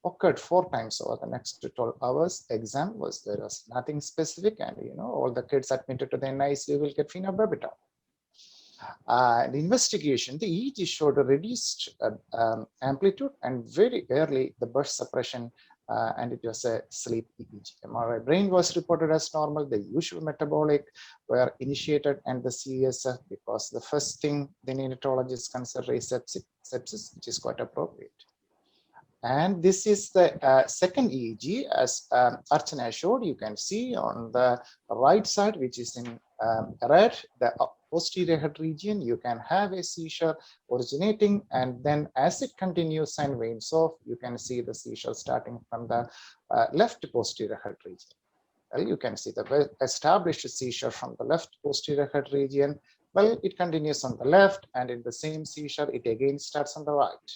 Speaker 3: occurred 4 times over the next 12 hours. Exam was, there was nothing specific, and all the kids admitted to the NICU will get phenobarbital. The investigation, the EEG showed a reduced amplitude and very early the burst suppression, and it was a sleep EEG. MRI brain was reported as normal. The usual metabolic were initiated and the CSF, because the first thing the neonatologist consider is sepsis, which is quite appropriate. And this is the second EEG, as Archana showed. You can see on the right side, which is in red, the posterior head region, you can have a seizure originating, and then as it continues and wanes off, you can see the seizure starting from the left posterior head region. Well, you can see the established seizure from the left posterior head region. Well, it continues on the left, and in the same seizure, it again starts on the right.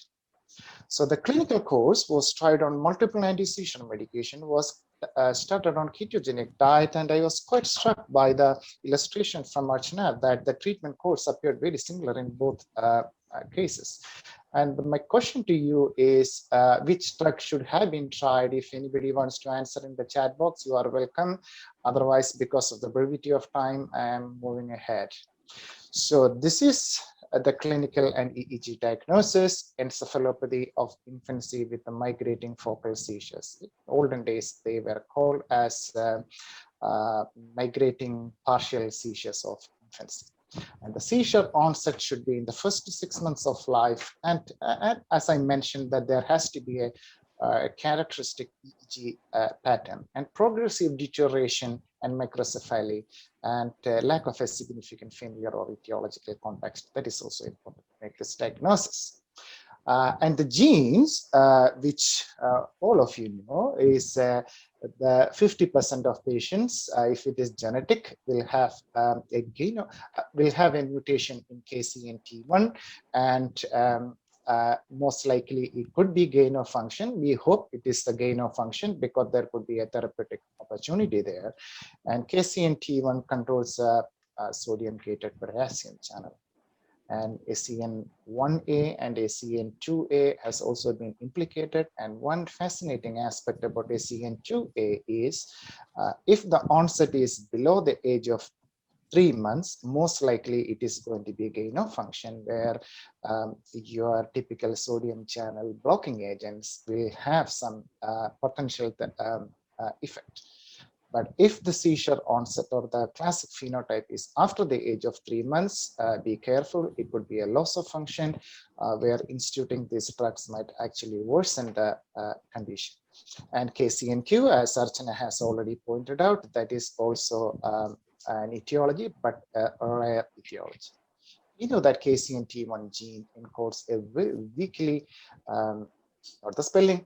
Speaker 3: So the clinical course was tried on multiple anti-seizure medication, was started on ketogenic diet, and I was quite struck by the illustration from Archana that the treatment course appeared very similar in both cases. And my question to you is, which drug should have been tried? If anybody wants to answer in the chat box, you are welcome. Otherwise, because of the brevity of time, I am moving ahead. So this is the clinical and EEG diagnosis: encephalopathy of infancy with the migrating focal seizures. In olden days, they were called as migrating partial seizures of infancy. And the seizure onset should be in the first 6 months of life. And as I mentioned, that there has to be a characteristic EEG pattern, and progressive deterioration and microcephaly, and lack of a significant familiar or etiological context. That is also important to make this diagnosis. And the genes, which all of you know, is the 50% of patients, if it is genetic, will have will have a mutation in KCNT1, and most likely it could be gain of function. We hope it is the gain of function because there could be a therapeutic opportunity there. And KCNT1 controls sodium gated potassium channel. And ACN1A and ACN2A has also been implicated. And one fascinating aspect about ACN2A is if the onset is below the age of 3 months, most likely it is going to be a gain of function, where your typical sodium channel blocking agents will have some potential effect. But if the seizure onset or the classic phenotype is after the age of 3 months, be careful. It could be a loss of function where instituting these drugs might actually worsen the condition. And KCNQ, as Archana has already pointed out, that is also an etiology, but a rare etiology. We know that KCNT1 gene encodes a weakly, not the spelling,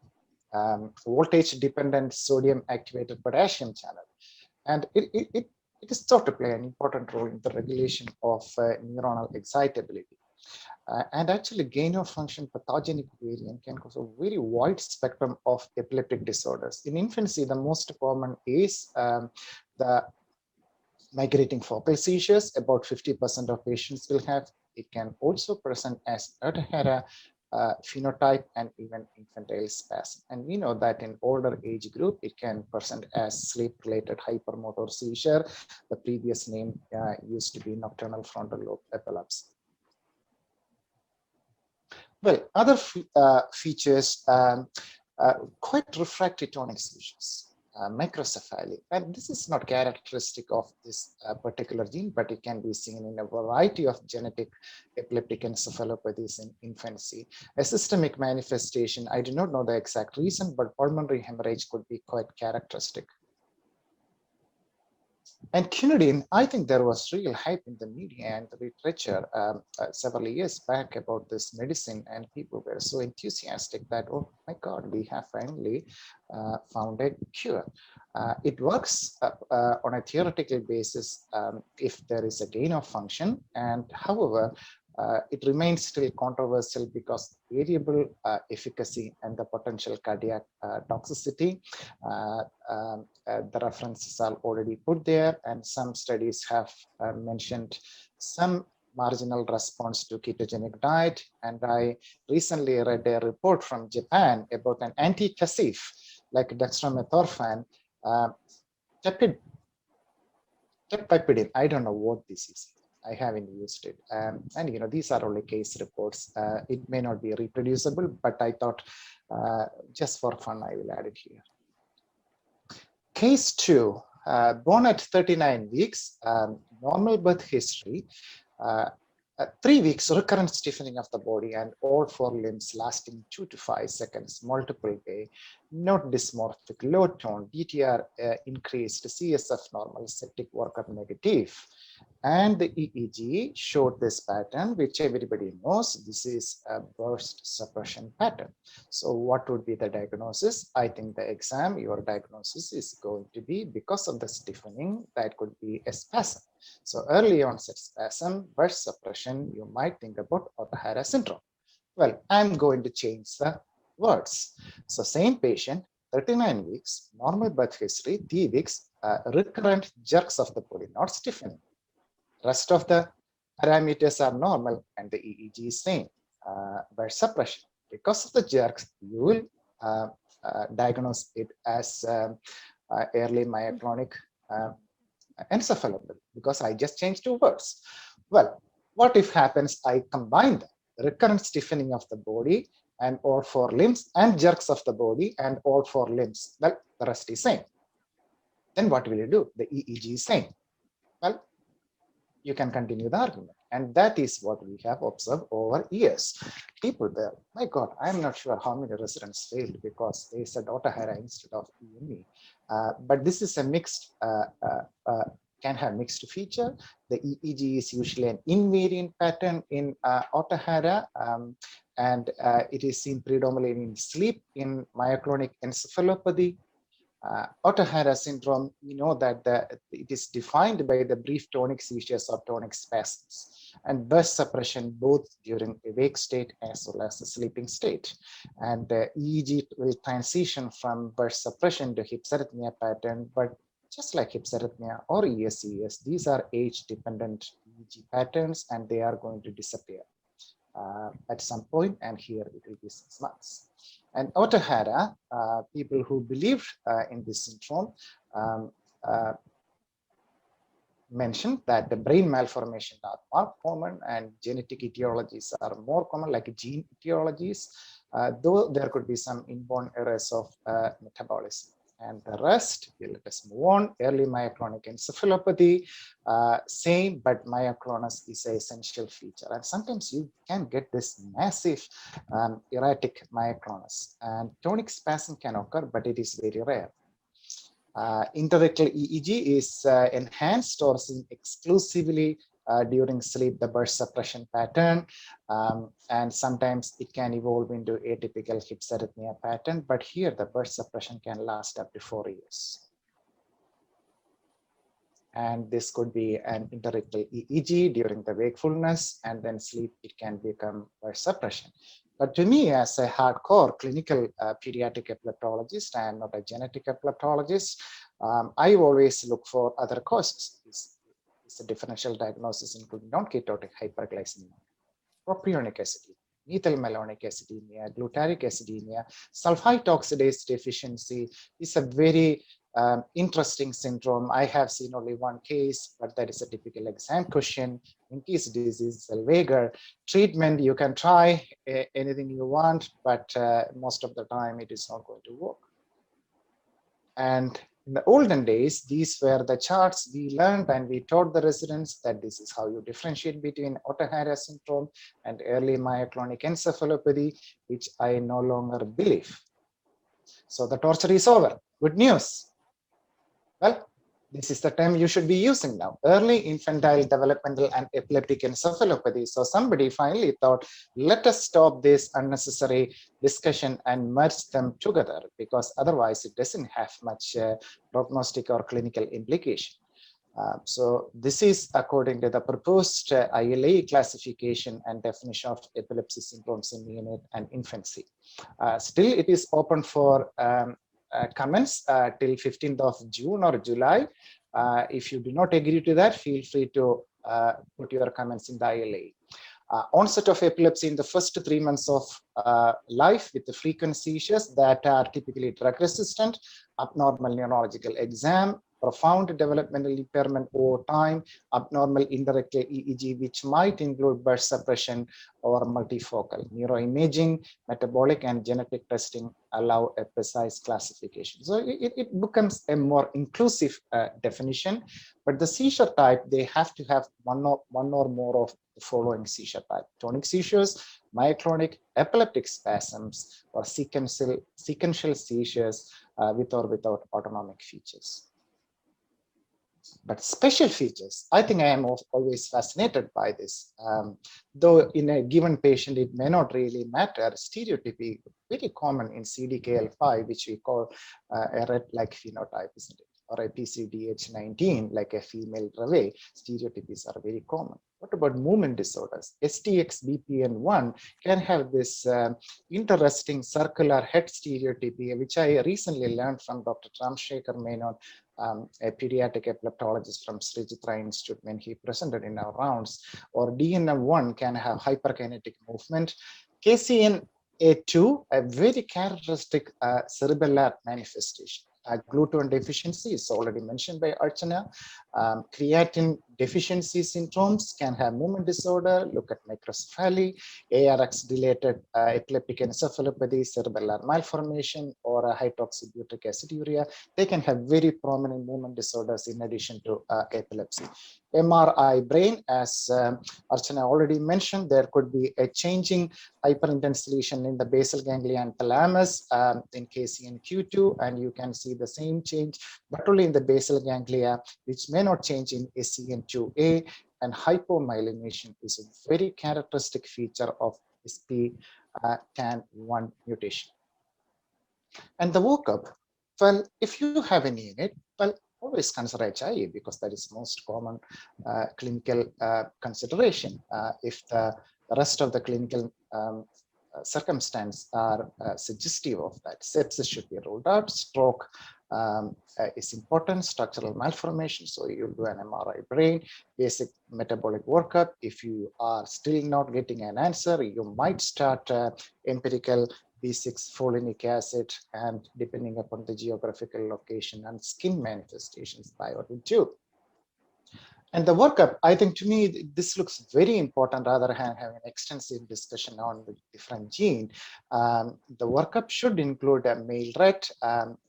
Speaker 3: voltage-dependent sodium-activated potassium channel. And it is thought to play an important role in the regulation of neuronal excitability. And actually, gain of function pathogenic variant can cause a very wide spectrum of epileptic disorders. In infancy, the most common is the migrating focal seizures. About 50% of patients will have. It can also present as Urtihara phenotype and even infantile spasm. And we know that in older age group, it can present as sleep-related hypermotor seizure. The previous name used to be nocturnal frontal lobe epilepsy. Well, other features, quite refractory tonic seizures. Microcephaly, and this is not characteristic of this particular gene, but it can be seen in a variety of genetic epileptic encephalopathies in infancy. A systemic manifestation, I do not know the exact reason, but pulmonary hemorrhage could be quite characteristic. And quinidine, I think there was real hype in the media and the literature several years back about this medicine, and people were so enthusiastic that, oh my God, we have finally found a cure. It works on a theoretical basis if there is a gain of function, and however, it remains still controversial because variable efficacy and the potential cardiac toxicity. The references are already put there, and some studies have mentioned some marginal response to ketogenic diet. And I recently read a report from Japan about an antitussive like dextromethorphan, tepipidine. I don't know what this is. I haven't used it. And these are only case reports. It may not be reproducible, but I thought just for fun, I will add it here. Case 2, born at 39 weeks, normal birth history, 3 weeks recurrent stiffening of the body and all 4 limbs lasting 2 to 5 seconds, multiple day, not dysmorphic, low tone, DTR increased, CSF normal, septic workup negative. And the EEG showed this pattern, which everybody knows. This is a burst suppression pattern. So what would be the diagnosis? I think the exam, your diagnosis is going to be, because of the stiffening, that could be a spasm. So early onset spasm, burst suppression, you might think about Ohtahara syndrome. Well, I'm going to change the words. So same patient, 39 weeks, normal birth history, 3 weeks, recurrent jerks of the body, not stiffening. Rest of the parameters are normal and the EEG is same. Burst suppression. Because of the jerks, you will diagnose it as early myoclonic encephalopathy, because I just changed 2 words. Well, what if happens I combine the recurrent stiffening of the body and all 4 limbs and jerks of the body and all 4 limbs? Well, the rest is same. Then what will you do? The EEG is same. Well, you can continue the argument. And that is what we have observed over years. People there, my God, I'm not sure how many residents failed because they said Ohtahara instead of EME. But this is a mixed, can have mixed feature. The EEG is usually an invariant pattern in Ohtahara, and it is seen predominantly in sleep in myoclonic encephalopathy. Ohtahara syndrome, you know that it is defined by the brief tonic seizures or tonic spasms and burst suppression both during awake state as well as the sleeping state. And EEG will transition from burst suppression to hypsarrhythmia pattern, but just like hypsarrhythmia or ESES, these are age-dependent EEG patterns and they are going to disappear at some point, and here it will be 6 months. And Ohtahara, people who believed in this syndrome mentioned that the brain malformation are more common and genetic etiologies are more common, like gene etiologies, though there could be some inborn errors of metabolism. And the rest, let us move on. Early myoclonic encephalopathy, same, but myoclonus is an essential feature. And sometimes you can get this massive erratic myoclonus. And tonic spasm can occur, but it is very rare. Interictal EEG is enhanced or seen exclusively during sleep, the burst suppression pattern, and sometimes it can evolve into atypical hypsarrhythmia pattern, but here the burst suppression can last up to 4 years. And this could be an interictal EEG during the wakefulness, and then sleep, it can become burst suppression. But to me, as a hardcore clinical pediatric epileptologist, I am not a genetic epileptologist, I always look for other causes. It's a differential diagnosis including non-ketotic hyperglycemia, propionic acidemia, methylmalonic acidemia, glutaric acidemia. Sulfite oxidase deficiency is a very interesting syndrome. I have seen only one case, but that is a typical exam question. Menkes disease, Zellweger. Treatment, you can try anything you want, but most of the time it is not going to work. And in the olden days, these were the charts we learned, and we taught the residents that this is how you differentiate between Ohtahara syndrome and early myoclonic encephalopathy, which I no longer believe. So the torture is over. Good news. Well, this is the term you should be using now. Early infantile developmental and epileptic encephalopathy. So somebody finally thought, let us stop this unnecessary discussion and merge them together, because otherwise it doesn't have much prognostic or clinical implication. So this is according to the proposed ILA classification and definition of epilepsy syndromes in neonate and infancy. Still, it is open for comments till 15th of June or July. If you do not agree to that, feel free to put your comments in the ILA. Onset of epilepsy in the first 3 months of life with the frequent seizures that are typically drug resistant, abnormal neurological exam, profound developmental impairment over time, abnormal indirect EEG, which might include burst suppression or multifocal. Neuroimaging, metabolic, and genetic testing allow a precise classification. So it becomes a more inclusive definition, but the seizure type, they have to have one or more of the following seizure type: tonic seizures, myoclonic, epileptic spasms, or sequential seizures with or without autonomic features. But special features, I think I am always fascinated by this. Though in a given patient, it may not really matter. Stereotypy, very common in CDKL5, which we call a red-like phenotype, isn't it? Or a PCDH19, like a female Dravet. Stereotypies are very common. What about movement disorders? STXBPN1 can have this interesting circular head stereotypy, which I recently learned from Dr. Ramshekhar Menon, a pediatric epileptologist from Sri Chitra Institute, when he presented in our rounds. Or DNM1 can have hyperkinetic movement. KCNA2, a very characteristic cerebellar manifestation. Glutathione deficiency is already mentioned by Archana. Creatine deficiency syndromes can have movement disorder. Look at microcephaly, ARX-related epileptic encephalopathy, cerebellar malformation, or hydroxybutyric aciduria. They can have very prominent movement disorders in addition to epilepsy. MRI brain, as Archana already mentioned, there could be a changing hyperintense lesion in the basal ganglia and thalamus in KCNQ2, and you can see the same change, but only in the basal ganglia, which may not change in SCN2A. And hypomyelination is a very characteristic feature of SPCAN1 mutation. And the workup, well, if you have any unit, well, always consider HIE, because that is most common clinical consideration. If the rest of the clinical circumstances are suggestive of that, sepsis should be ruled out. Stroke is important. Structural malformation, so you do an MRI brain. Basic metabolic workup. If you are still not getting an answer, you might start empirical B6 folinic acid, and depending upon the geographical location and skin manifestations, biotin too. And the workup, I think, to me, this looks very important rather than having an extensive discussion on the different gene. The workup should include a male Rett,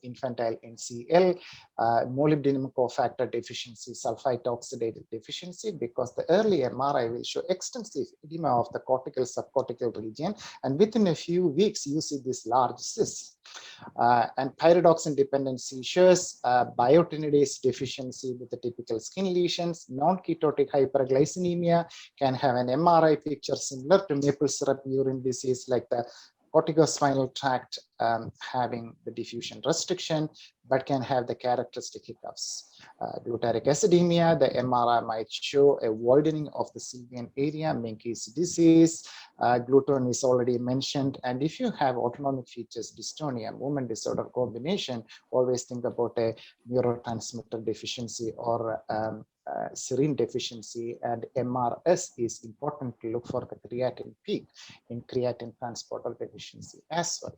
Speaker 3: infantile NCL, molybdenum cofactor deficiency, sulfite oxidative deficiency, because the early MRI will show extensive edema of the cortical subcortical region, and within a few weeks you see this large cyst. And pyridoxine dependent seizures, biotinidase deficiency with the typical skin lesions, non-ketotic hyperglycemia can have an MRI picture similar to maple syrup urine disease, like the corticospinal tract having the diffusion restriction, but can have the characteristic hiccups. Glutaric acidemia, the MRI might show a widening of the CVN area, Menkes disease. Glutathione is already mentioned. And if you have autonomic features, dystonia, movement disorder combination, always think about a neurotransmitter deficiency or serine deficiency, and MRS is important to look for the creatine peak in creatine transporter deficiency as well.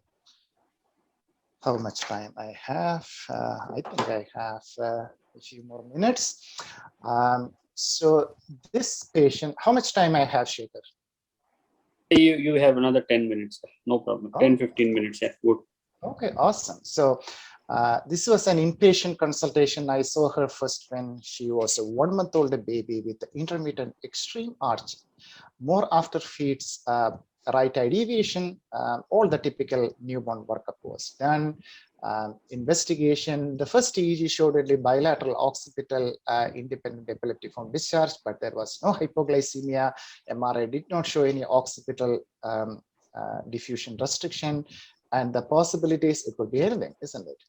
Speaker 3: How much time I have? I think I have a few more minutes. So this patient, how much time I have, Shekhar?
Speaker 2: You have another 10 minutes, no problem. 10-15 minutes, yeah, good.
Speaker 3: Okay, awesome. So this was an inpatient consultation. I saw her first when she was a 1-month-old baby with intermittent extreme arching. More after feeds, right eye deviation, all the typical newborn workup was done. Investigation, the first EEG showed only bilateral occipital independent epileptiform discharge, but there was no hypoglycemia. MRI did not show any occipital diffusion restriction. And the possibilities, it could be anything, isn't it?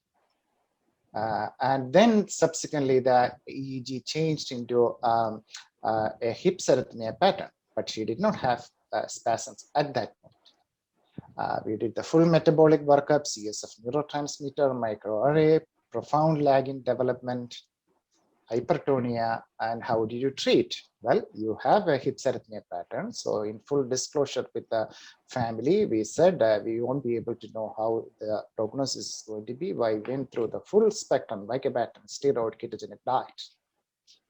Speaker 3: And then subsequently, the EEG changed into a hip arrhythmia pattern, but she did not have spasms at that point. We did the full metabolic workup, CSF neurotransmitter, microarray, profound lag in development. hypertonia, and how do you treat? Well, you have a hypsarrhythmia pattern. So in full disclosure with the family, we said we won't be able to know how the prognosis is going to be. I went through the full spectrum, vigabatrin, steroid, ketogenic diet.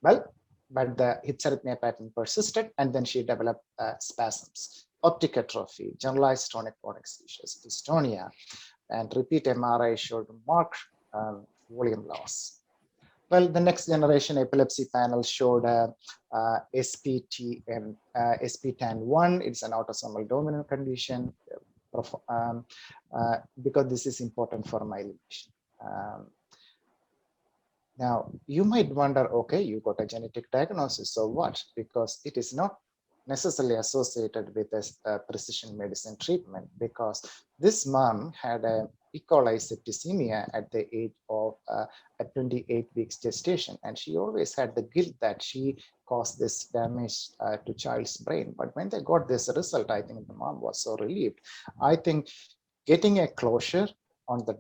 Speaker 3: Well, but the hypsarrhythmia pattern persisted, and then she developed spasms, optic atrophy, generalized tonic-clonic seizures, dystonia, and repeat MRI showed marked volume loss. Well, the next generation epilepsy panel showed SPTAN1. It's an autosomal dominant condition because this is important for myelination. Now, you might wonder, okay, you got a genetic diagnosis, so what? Because it is not necessarily associated with a precision medicine treatment, because this mom had a E. coli septicemia at the age of at 28 weeks gestation, and she always had the guilt that she caused this damage to child's brain. But when they got this result, I think the mom was so relieved. I think getting a closure on the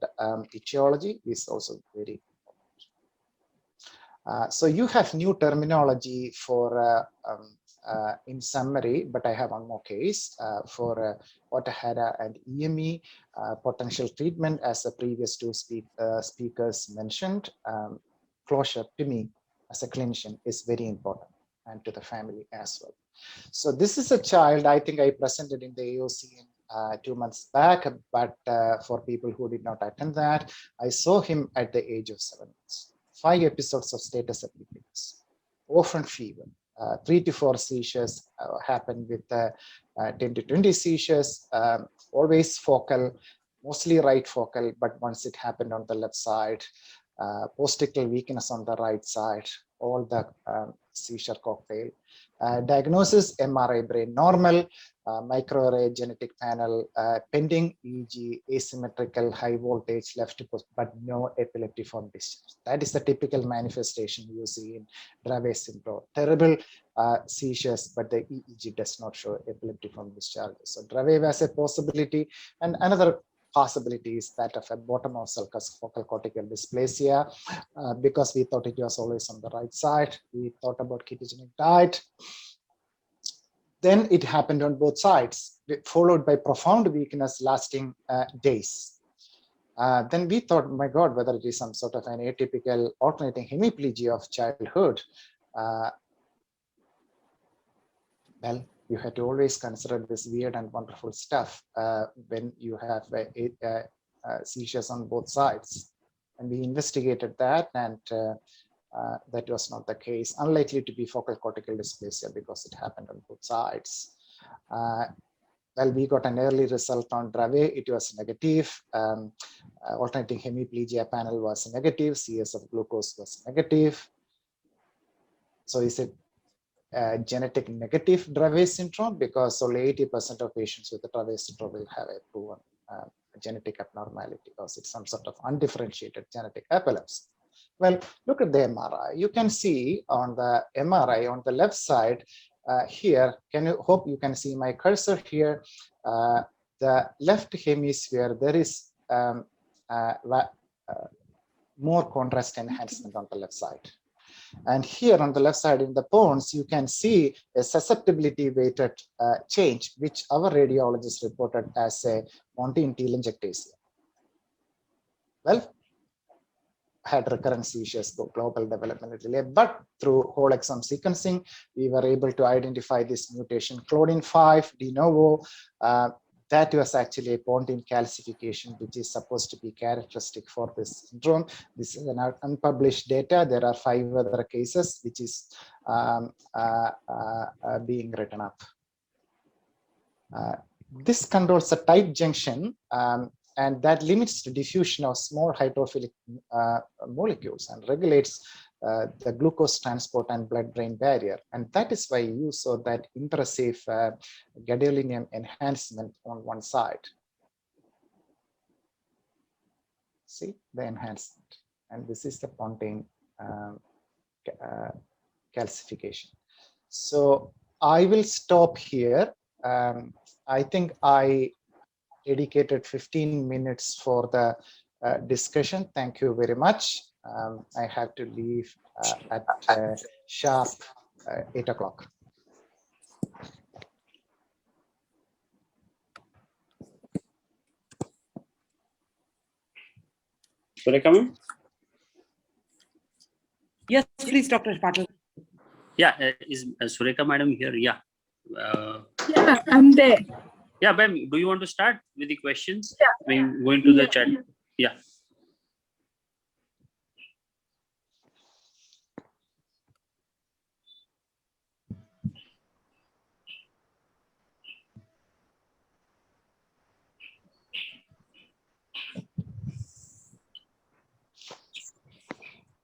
Speaker 3: etiology is also very so you have new terminology for, in summary, but I have one more case for Ohtahara and EME potential treatment, as the previous two speakers mentioned. Closure to me as a clinician is very important, and to the family as well. So this is a child, I think I presented in the AOC 2 months back, but for people who did not attend that, I saw him at the age of 7 months. 5 episodes of status epilepticus, orphan fever, 3 to 4 seizures happen with 10 to 20 seizures, always focal, mostly right focal, but once it happened on the left side, postictal weakness on the right side, all the seizure cocktail. Diagnosis, MRI brain normal, microarray genetic panel pending, EEG asymmetrical high voltage left post, but no epileptiform discharge. That is the typical manifestation you see in Dravet syndrome. Terrible seizures, but the EEG does not show epileptiform discharge. So Dravet was a possibility, and another possibility is that of a bottom of sulcus focal cortical dysplasia, because we thought it was always on the right side. We thought about ketogenic diet. Then it happened on both sides, followed by profound weakness lasting days. Then we thought, my God, whether it is some sort of an atypical alternating hemiplegia of childhood. Well, you had to always consider this weird and wonderful stuff when you have seizures on both sides. And we investigated that, and that was not the case. Unlikely to be focal cortical dysplasia because it happened on both sides. Well, we got an early result on Dravet. It was negative. Alternating hemiplegia panel was negative. CS of glucose was negative. So is it genetic negative Dravet syndrome? Because only 80% of patients with the Dravet syndrome will have a proven genetic abnormality, because it's some sort of undifferentiated genetic epilepsy. Well, look at the MRI. You can see on the MRI on the left side here, hope you can see my cursor here, the left hemisphere, there is more contrast enhancement on the left side. And here on the left side in the bones, you can see a susceptibility weighted change, which our radiologist reported as a pontine telangiectasia. Well, had recurrent seizures, global developmental delay, but through whole exome sequencing, we were able to identify this mutation, Claudin 5 de novo. That was actually a pontine calcification, which is supposed to be characteristic for this syndrome. This is an unpublished data. There are 5 other cases which is being written up. This controls a tight junction, and that limits the diffusion of small hydrophilic molecules and regulates the glucose transport and blood-brain barrier. And that is why you saw that impressive gadolinium enhancement on one side. See the enhancement. And this is the pontine calcification. So I will stop here. I think I dedicated 15 minutes for the discussion. Thank you very much. I have to leave at sharp 8 o'clock.
Speaker 2: Sureka ma'am?
Speaker 4: Yes, please, Dr. Patil.
Speaker 2: Yeah, is Sureka madam here? Yeah.
Speaker 5: Yeah, I'm there.
Speaker 2: Yeah, ma'am, do you want to start with the questions?
Speaker 5: Yeah.
Speaker 2: We're going to the
Speaker 5: Yeah.
Speaker 2: chat. Yeah.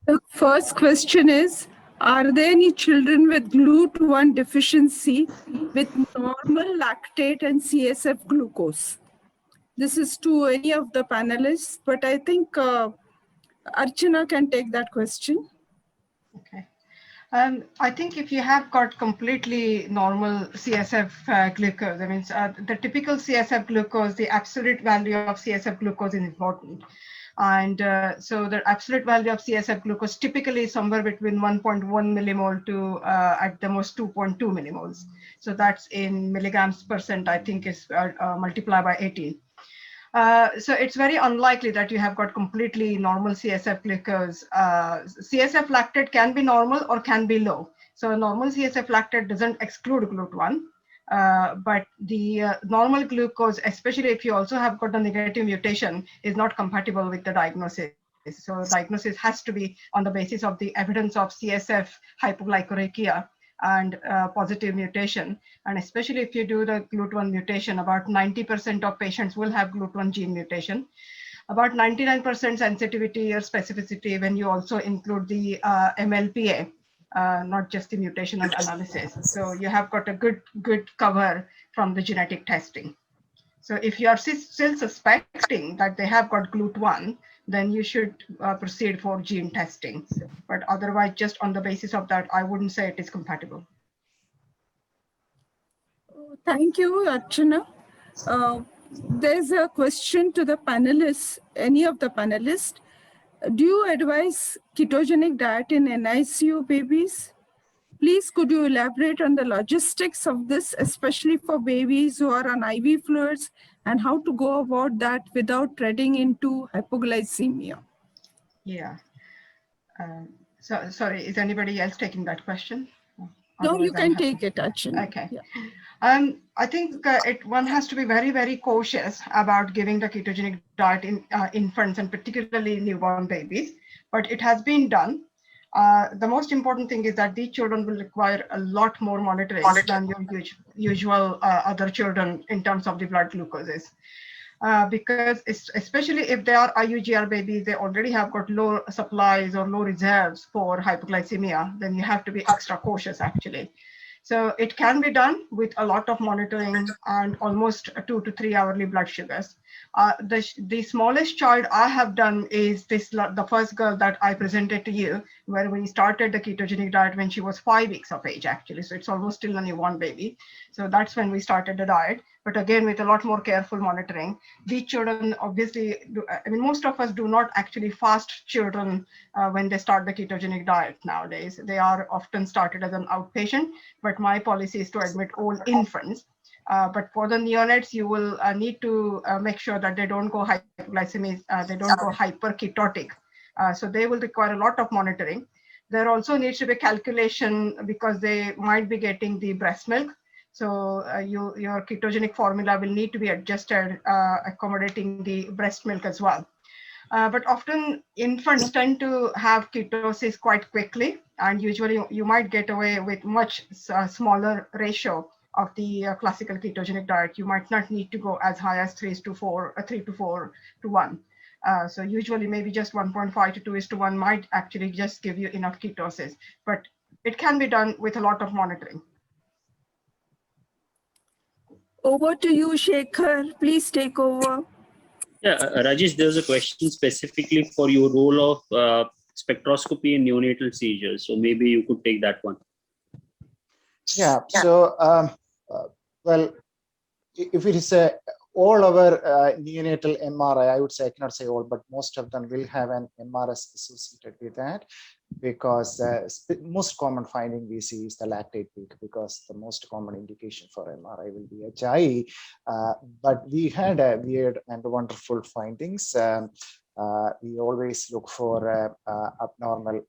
Speaker 5: The first question is, are there any children with GLUT1 deficiency with normal lactate and CSF glucose? This is to any of the panelists, but I think Archana can take that question.
Speaker 6: Okay. I think if you have got completely normal CSF glucose, I mean, the typical CSF glucose, the absolute value of CSF glucose is important. And so the absolute value of CSF glucose typically is somewhere between 1.1 millimole to at the most 2.2 millimoles. So that's in milligrams percent, I think is multiplied by 18. So it's very unlikely that you have got completely normal CSF glucose. CSF lactate can be normal or can be low. So normal CSF lactate doesn't exclude GLUT1, but the normal glucose, especially if you also have got a negative mutation, is not compatible with the diagnosis. So diagnosis has to be on the basis of the evidence of CSF hypoglycemia and positive mutation. And especially if you do the GLUT1 mutation, about 90% of patients will have GLUT1 gene mutation. About 99% sensitivity or specificity when you also include the MLPA, not just the mutational analysis. So you have got a good cover from the genetic testing. So if you are still suspecting that they have got GLUT1, then you should proceed for gene testing. But otherwise, just on the basis of that, I wouldn't say it is compatible.
Speaker 5: Thank you, Archana. There's a question to the panelists, any of the panelists. Do you advise ketogenic diet in NICU babies? Please, could you elaborate on the logistics of this, especially for babies who are on IV fluids, and how to go about that without treading into hypoglycemia?
Speaker 6: Yeah. So sorry, is anybody else taking that question?
Speaker 5: No, you
Speaker 6: Otherwise,
Speaker 5: can take it, Archana.
Speaker 6: Okay.
Speaker 5: Yeah.
Speaker 6: I think one has to be very, very cautious about giving the ketogenic diet in infants and particularly newborn babies, but it has been done. The most important thing is that these children will require a lot more monitoring than your usual other children in terms of the blood glucoses. Because especially if they are IUGR babies, they already have got low supplies or low reserves for hypoglycemia, then you have to be extra cautious actually. So it can be done with a lot of monitoring and almost 2 to 3 hourly blood sugars. The smallest child I have done is the first girl that I presented to you, where we started the ketogenic diet when she was 5 weeks of age actually. So it's almost still a newborn baby. So that's when we started the diet. But again, with a lot more careful monitoring. These children obviously, most of us do not actually fast children when they start the ketogenic diet nowadays. They are often started as an outpatient, but my policy is to admit all infants. But for the neonates, you will need to make sure that they don't go hypoglycemic, they don't go hyperketotic. So they will require a lot of monitoring. There also needs to be calculation because they might be getting the breast milk. So your ketogenic formula will need to be adjusted, accommodating the breast milk as well. But often infants tend to have ketosis quite quickly, and usually you might get away with much smaller ratio of the classical ketogenic diet. You might not need to go as high as 3 to 4 to 1. So usually maybe just 1.5 to 2:1 might actually just give you enough ketosis, but it can be done with a lot of monitoring.
Speaker 5: Over to you, Shekhar. Please take over.
Speaker 2: Yeah, Rajesh, there's a question specifically for your role of spectroscopy in neonatal seizures. So maybe you could take that one.
Speaker 3: Yeah. So, well, if it is all our neonatal MRI, I would say, I cannot say all, but most of them will have an MRS associated with that, because most common finding we see is the lactate peak, because the most common indication for MRI will be HI. But we had a weird and wonderful findings. We always look for abnormal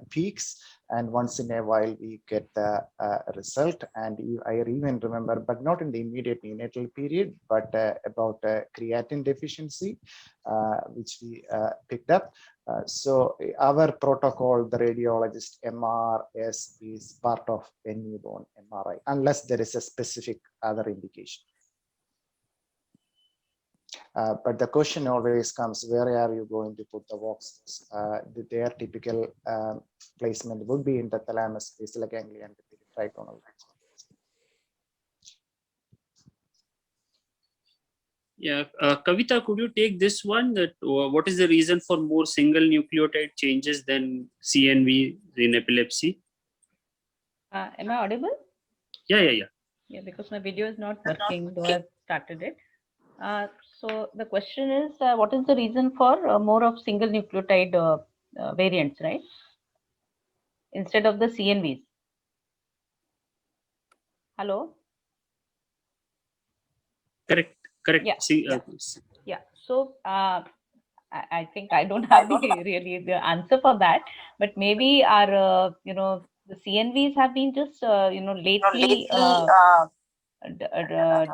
Speaker 3: peaks, and once in a while we get the result. And I even remember, but not in the immediate neonatal period, but about creatine deficiency, which we picked up. So our protocol, the radiologist MRS, is part of a newborn MRI, unless there is a specific other indication. But the question always comes, where are you going to put the VOXs? Their typical placement would be in the thalamus, basal ganglia, and the tritonal.
Speaker 2: Yeah, Kavita, could you take this one? That what is the reason for more single nucleotide changes than CNV in epilepsy?
Speaker 1: Am I audible?
Speaker 2: Yeah.
Speaker 1: Yeah, because my video is not working, though I've started it. So the question is, what is the reason for more of single nucleotide variants, right? Instead of the CNVs. Hello?
Speaker 2: Correct.
Speaker 1: Yeah,
Speaker 2: See,
Speaker 1: Yeah. So I think I don't have really the answer for that, but maybe our the CNVs have been just lately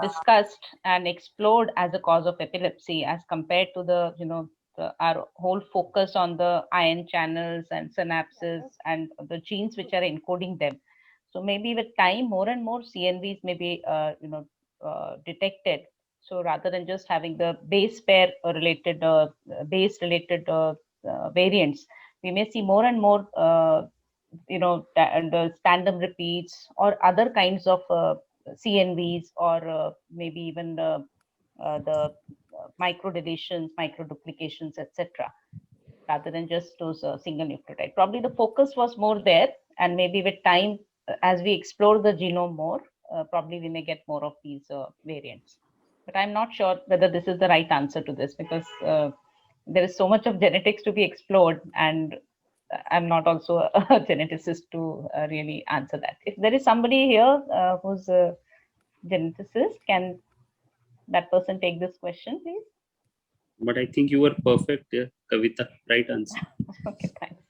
Speaker 1: discussed and explored as a cause of epilepsy, as compared to our whole focus on the ion channels and synapses and the genes which are encoding them. So maybe with time, more and more CNVs may be detected. So rather than just having the base pair related variants, we may see more and more the tandem repeats or other kinds of CNVs, or maybe even the micro deletions, micro duplications, etc., rather than just those single nucleotide. Probably the focus was more there, and maybe with time, as we explore the genome more, probably we may get more of these variants. But I'm not sure whether this is the right answer to this, because there is so much of genetics to be explored, and I'm not also a geneticist to really answer that. If there is somebody here who's a geneticist, can that person take this question, please?
Speaker 2: but I think you were perfect, Kavita. Right answer.
Speaker 1: Okay, thanks.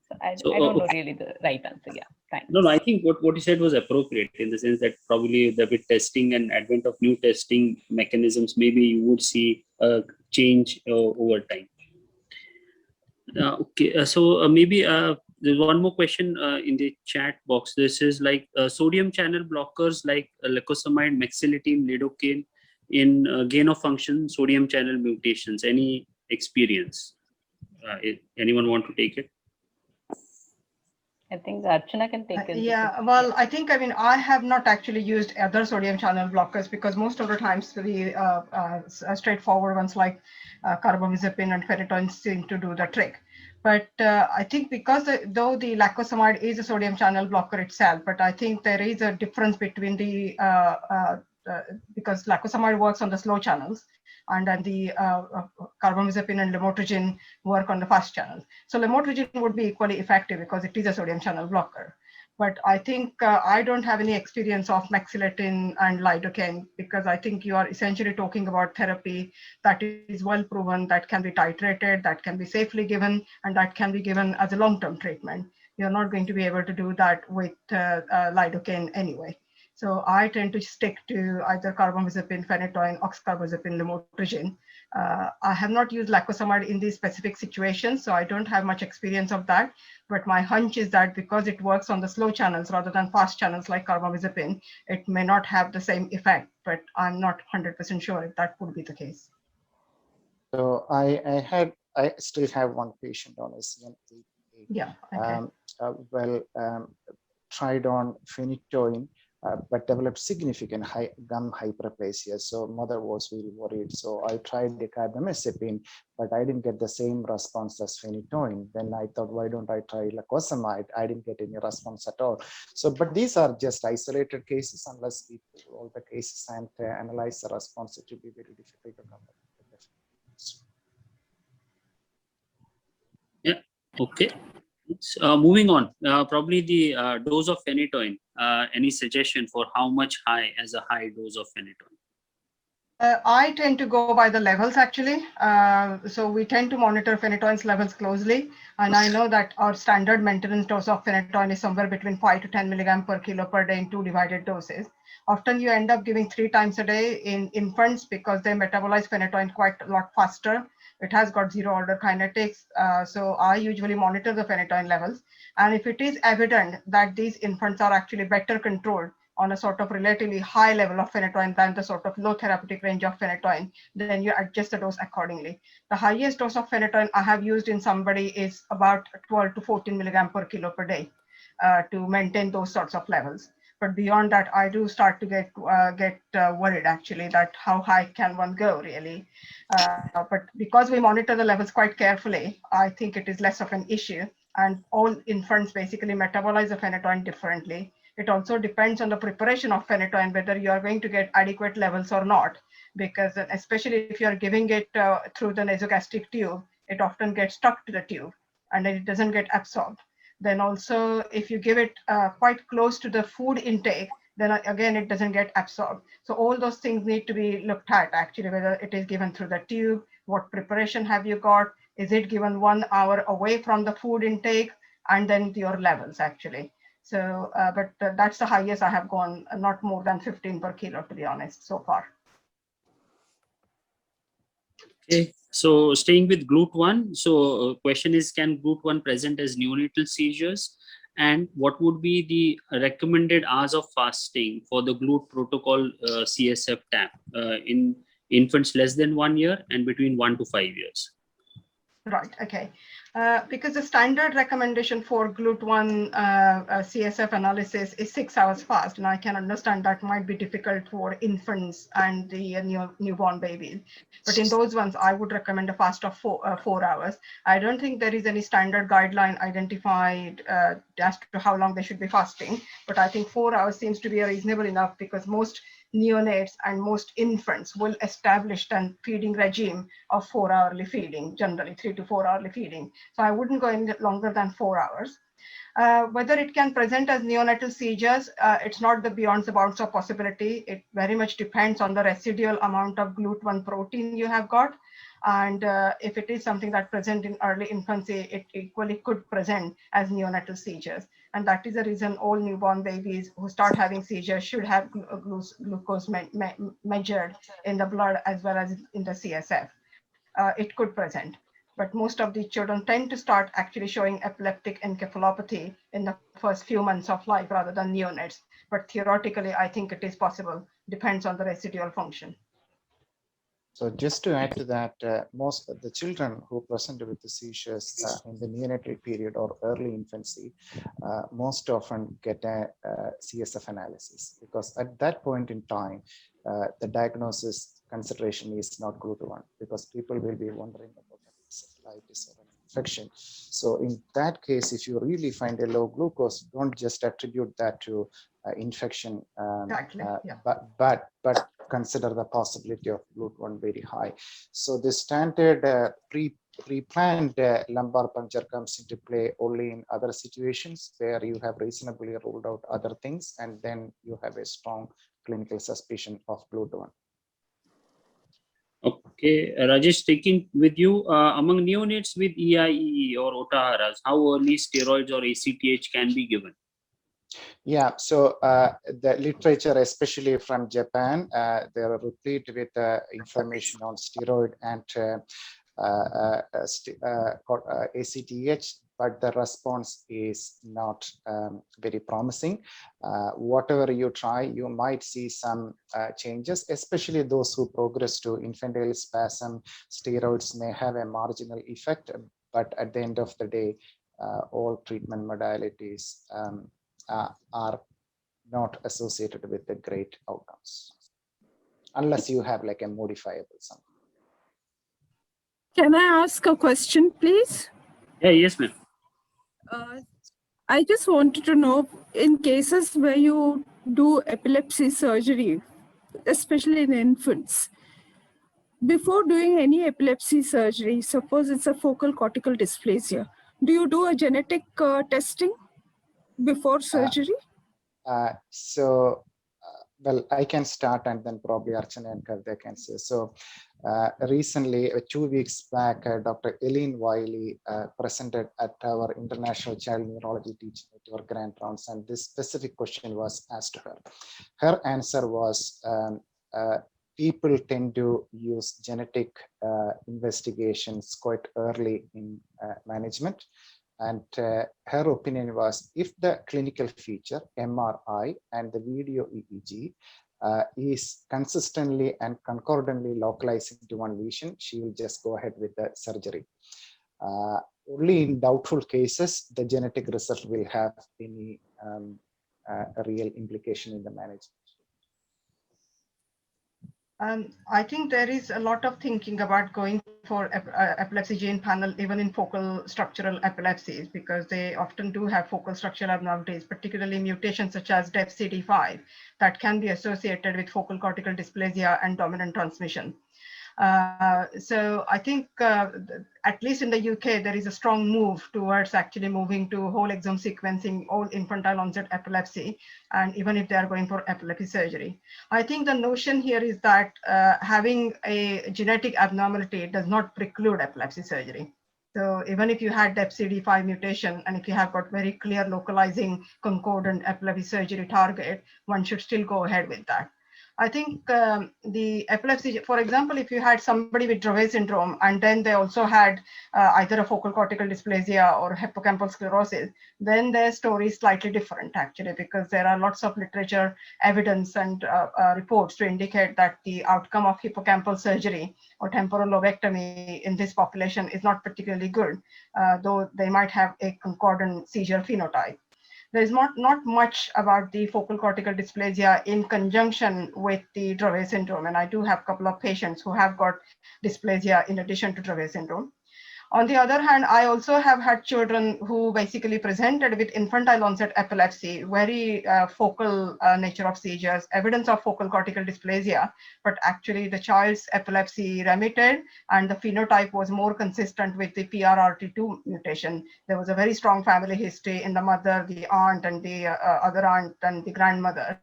Speaker 1: So I
Speaker 2: So,
Speaker 1: don't know really the right answer. Yeah, thanks.
Speaker 2: No, I think what you said was appropriate, in the sense that probably with testing and advent of new testing mechanisms, maybe you would see a change over time. Okay, so maybe there's one more question in the chat box. This is like sodium channel blockers like lacosamide, mexiletine, lidocaine in gain of function sodium channel mutations. Any experience? Anyone want to take it?
Speaker 1: I think Archana can take it.
Speaker 6: Yeah, well, I think, I have not actually used other sodium channel blockers, because most of the times the straightforward ones like carbamazepine and phenytoin seem to do the trick. But I think because though the lacosamide is a sodium channel blocker itself, but I think there is a difference between the because lacosamide works on the slow channels, and then the carbamazepine and lamotrigine work on the fast channels. So lamotrigine would be equally effective because it is a sodium channel blocker. But I think I don't have any experience of mexiletine and lidocaine, because I think you are essentially talking about therapy that is well proven, that can be titrated, that can be safely given, and that can be given as a long-term treatment. You're not going to be able to do that with lidocaine anyway. So I tend to stick to either carbamazepine, phenytoin, oxcarbazepine, lamotrigine. I have not used lacosamide in these specific situations, so I don't have much experience of that. But my hunch is that because it works on the slow channels rather than fast channels like carbamazepine, it may not have the same effect, but I'm not 100% sure if that would be the case.
Speaker 3: So I still have one patient on SCN8.
Speaker 6: Yeah. Okay.
Speaker 3: Tried on phenytoin but developed significant gum hyperplasia. So mother was really worried. So I tried the carbamazepine, but I didn't get the same response as phenytoin. Then I thought, why don't I try lacosamide? I didn't get any response at all. So, but these are just isolated cases. Unless we do all the cases and analyze the response, it will be very difficult to come up with the difference.
Speaker 2: Yeah. Okay. Moving on, probably the dose of phenytoin. Any suggestion for how much high as a high dose of phenytoin?
Speaker 6: I tend to go by the levels actually. So we tend to monitor phenytoin's levels closely. And I know that our standard maintenance dose of phenytoin is somewhere between 5 to 10 milligram per kilo per day in 2 divided doses. Often you end up giving 3 times a day in infants because they metabolize phenytoin quite a lot faster. It has got zero order kinetics. So I usually monitor the phenytoin levels. And if it is evident that these infants are actually better controlled on a sort of relatively high level of phenytoin than the sort of low therapeutic range of phenytoin, then you adjust the dose accordingly. The highest dose of phenytoin I have used in somebody is about 12 to 14 milligram per kilo per day to maintain those sorts of levels. But beyond that, I do start to get worried actually that how high can one go really. But because we monitor the levels quite carefully, I think it is less of an issue. And all infants basically metabolize the phenytoin differently. It also depends on the preparation of phenytoin, whether you are going to get adequate levels or not, because especially if you are giving it through the nasogastric tube, it often gets stuck to the tube and then it doesn't get absorbed. Then also, if you give it quite close to the food intake, then again, it doesn't get absorbed. So all those things need to be looked at actually, whether it is given through the tube, what preparation have you got, is it given 1 hour away from the food intake, and then your levels actually. So, but that's the highest I have gone, not more than 15 per kilo, to be honest, so far.
Speaker 2: Okay. So staying with GLUT1. So question is, can GLUT1 present as neonatal seizures? And what would be the recommended hours of fasting for the GLUT protocol CSF TAP in infants less than 1 year and between 1 to 5 years?
Speaker 6: Right, okay. Because the standard recommendation for GLUT1 CSF analysis is 6 hours fast, and I can understand that might be difficult for infants and the newborn babies. But in those ones, I would recommend a fast of 4 hours. I don't think there is any standard guideline identified as to how long they should be fasting, but I think 4 hours seems to be reasonable enough because most neonates and most infants will establish a feeding regime of 4 hourly feeding, generally 3 to 4 hourly feeding. So I wouldn't go any longer than 4 hours. Whether it can present as neonatal seizures, it's not the beyond the bounds of possibility. It very much depends on the residual amount of GLUT1 protein you have got. And if it is something that present in early infancy, it equally could present as neonatal seizures. And that is the reason all newborn babies who start having seizures should have glucose measured in the blood as well as in the CSF. It could present. But most of the children tend to start actually showing epileptic encephalopathy in the first few months of life rather than neonates. But theoretically, I think it is possible, depends on the residual function.
Speaker 3: So just to add to that, most of the children who present with the seizures in the neonatal period or early infancy, most often get a CSF analysis, because at that point in time, the diagnosis consideration is not GLUT1, because people will be wondering about encephalitis or an infection. So in that case, if you really find a low glucose, don't just attribute that to infection,
Speaker 6: Exactly, yeah.
Speaker 3: but consider the possibility of GLUT1 very high. So the standard pre-planned lumbar puncture comes into play only in other situations where you have reasonably ruled out other things, and then you have a strong clinical suspicion of GLUT1.
Speaker 2: Okay, Rajesh, sticking with you, among neonates with EIEE or Ohtahara's, how early steroids or ACTH can be given?
Speaker 3: Yeah, so the literature, especially from Japan, they are replete with information on steroid and ACTH, but the response is not very promising. Whatever you try, you might see some changes, especially those who progress to infantile spasm. Steroids may have a marginal effect, but at the end of the day, all treatment modalities are not associated with the great outcomes, unless you have like a modifiable something.
Speaker 5: Can I ask a question, please?
Speaker 2: Yeah, yes, ma'am.
Speaker 5: I just wanted to know, in cases where you do epilepsy surgery, especially in infants, before doing any epilepsy surgery, suppose it's a focal cortical dysplasia, do you do a genetic testing before surgery?
Speaker 3: Well, I can start and then probably Archana and Kavita can say. So recently, 2 weeks back, Dr. Eileen Wiley presented at our International Child Neurology Teaching Network Grand Rounds, and this specific question was asked to her. Her answer was, people tend to use genetic investigations quite early in management. And her opinion was, if the clinical feature, MRI and the video EEG is consistently and concordantly localizing to one lesion, she will just go ahead with the surgery. Only in doubtful cases, the genetic result will have any real implication in the management.
Speaker 6: I think there is a lot of thinking about going for epilepsy gene panel, even in focal structural epilepsies, because they often do have focal structural abnormalities, particularly mutations such as DEPCD5 that can be associated with focal cortical dysplasia and dominant transmission. So I think at least in the UK, there is a strong move towards actually moving to whole exome sequencing all infantile onset epilepsy, and even if they are going for epilepsy surgery. I think the notion here is that having a genetic abnormality does not preclude epilepsy surgery. So even if you had DEPCD5 mutation, and if you have got very clear localizing concordant epilepsy surgery target, one should still go ahead with that. I think the epilepsy, for example, if you had somebody with Dravet syndrome and then they also had either a focal cortical dysplasia or hippocampal sclerosis, then their story is slightly different actually, because there are lots of literature evidence and reports to indicate that the outcome of hippocampal surgery or temporal lobectomy in this population is not particularly good, though they might have a concordant seizure phenotype. There's not much about the focal cortical dysplasia in conjunction with the Dravet syndrome. And I do have a couple of patients who have got dysplasia in addition to Dravet syndrome. On the other hand, I also have had children who basically presented with infantile onset epilepsy, very focal nature of seizures, evidence of focal cortical dysplasia, but actually the child's epilepsy remitted and the phenotype was more consistent with the PRRT2 mutation. There was a very strong family history in the mother, the aunt, and the other aunt and the grandmother.